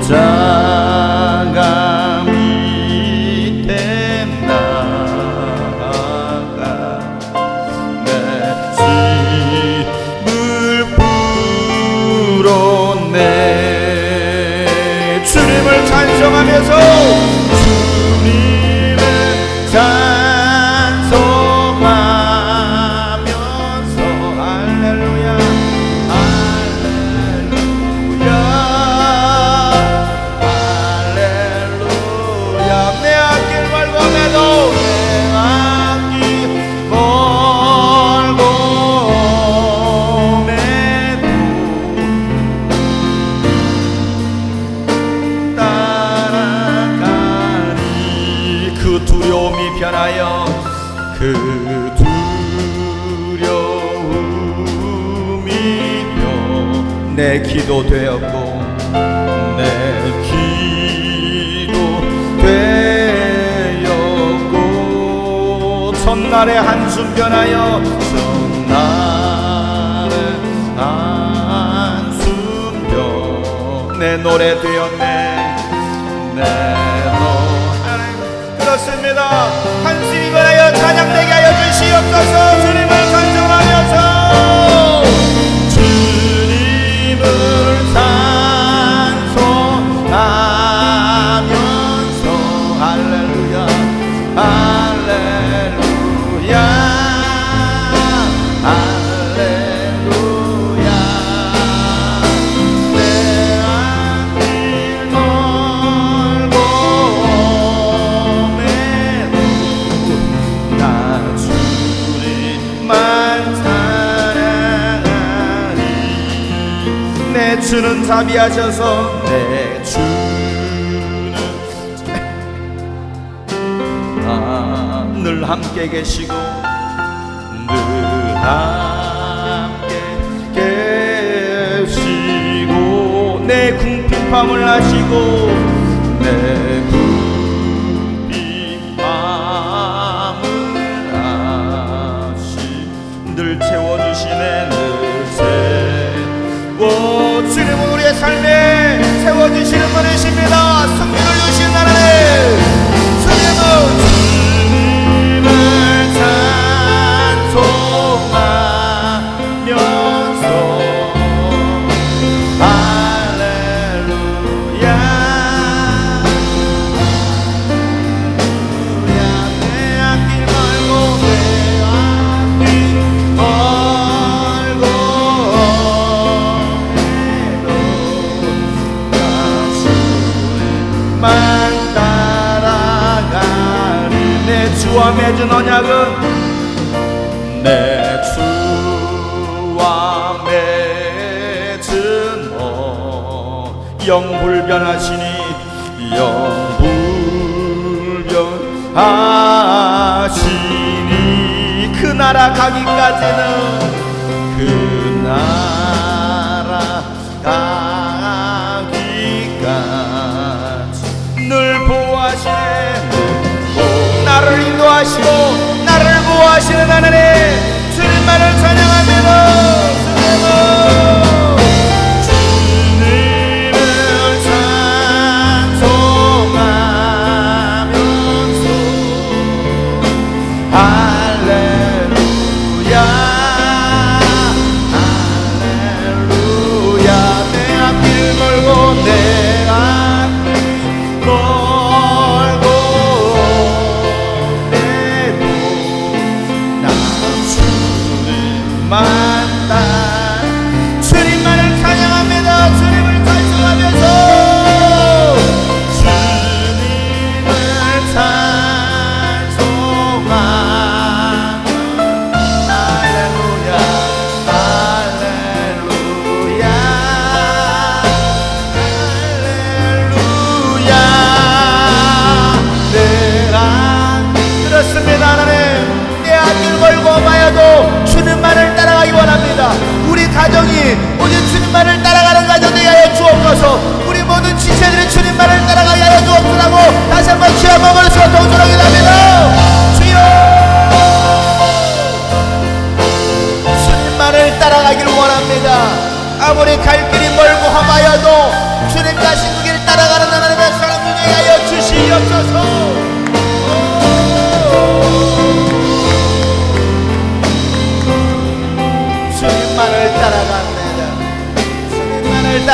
십자가 밑에 나가 내 짐을 풀었네. 주님을 찬송하면서 주님을 찬송하면서 할렐루야 할렐루야 할렐루야. 내 앞길 멀고 매도 내 앞길 멀고 매도 따라가니 그 두려움이 변하여 그 두려움이 내 기도 되었고 내 기도 되었고 첫날의 한숨 변하여 첫날의 한숨 변 내 노래 되었네. 내 노래 그렇습니다. 한숨이 변하여 찬양되게 하여 주시옵소서. 주님을 찬송하면서 주님을 찬송하면서 할렐루야 할렐루야 할렐루야. 내 앞길 멀고 매도 나 주님만 사랑하니 내 주는 자비하셔서 내 주는 늘 함께 계시고 늘 함께 계시고 내 궁핍함을 아시고 내 궁핍함을 아시 늘 채워주시네. 늘 채워 주님은 우리의 삶에 채워주시는 분이십니다. 승리를 주시는 하나님 주님을 찬송하면서 할렐루야 할렐루야. 내 앞길 멀고 내 앞길 멀고 만 따라가리. 내 주와 맺은 언약은 내 주와 맺은 영불변하시니 영불변하시니 그 나라 가기까지는 그 나라 가기까지 늘 보호하시네. 나를 인도하시고 나를 보호하시는 하나님 주님만을 찬양합니다. 주님을 찬송하면서 할렐루야 할렐루야. 내 앞길 멀고 내 앞길 멀고 매도 나 주님만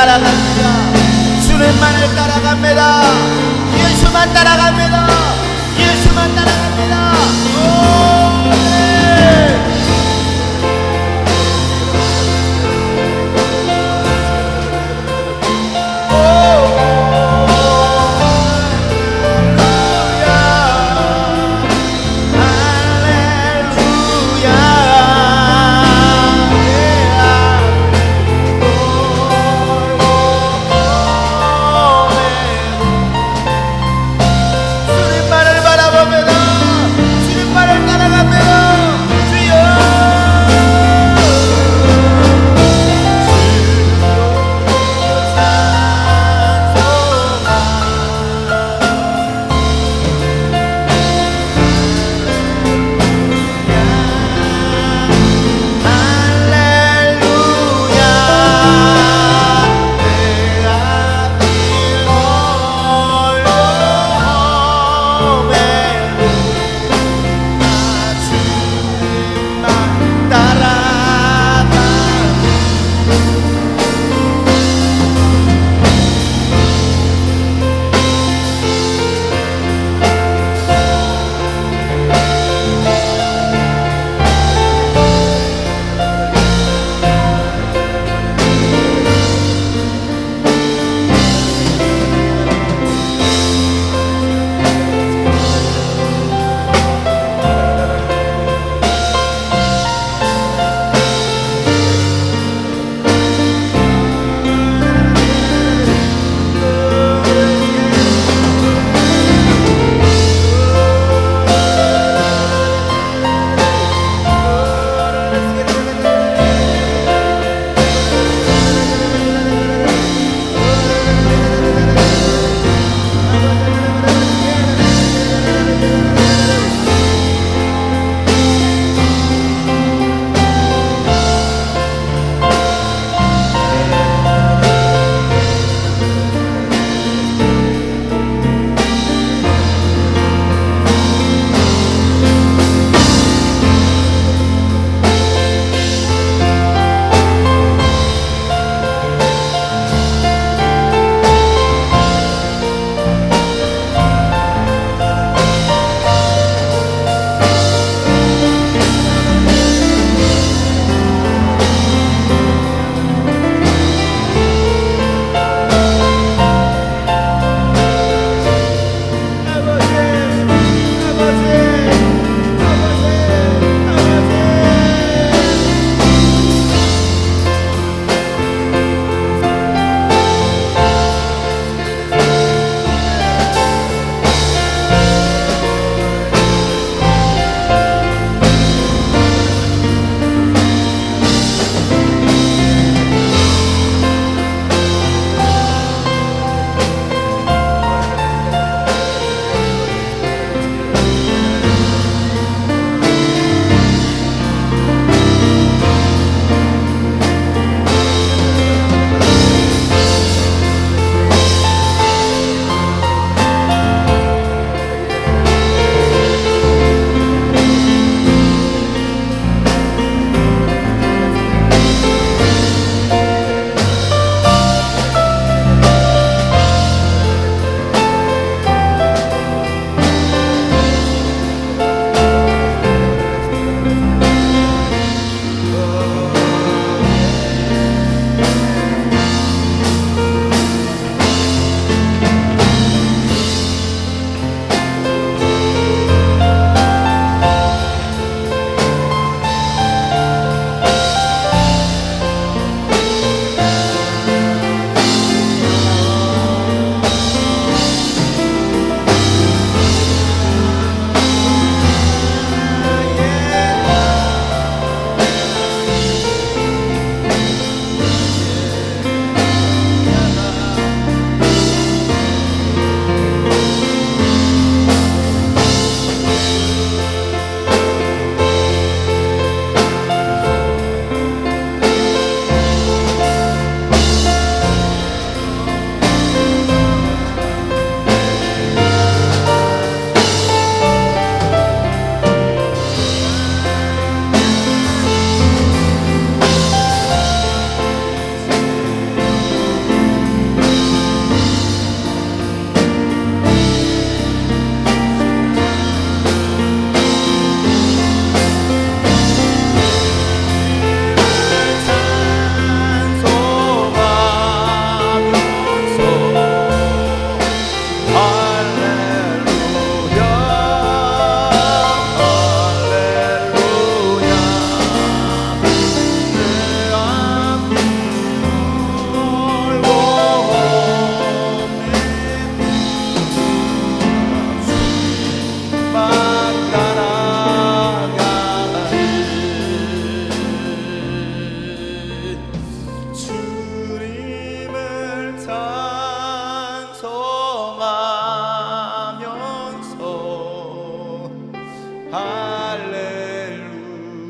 따라갑니다. 주님만을 따라갑니다. 예수만 따라갑니다. 예수만 따라갑니다. 오, 네. 주님만을 바라봅니다.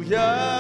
할렐루야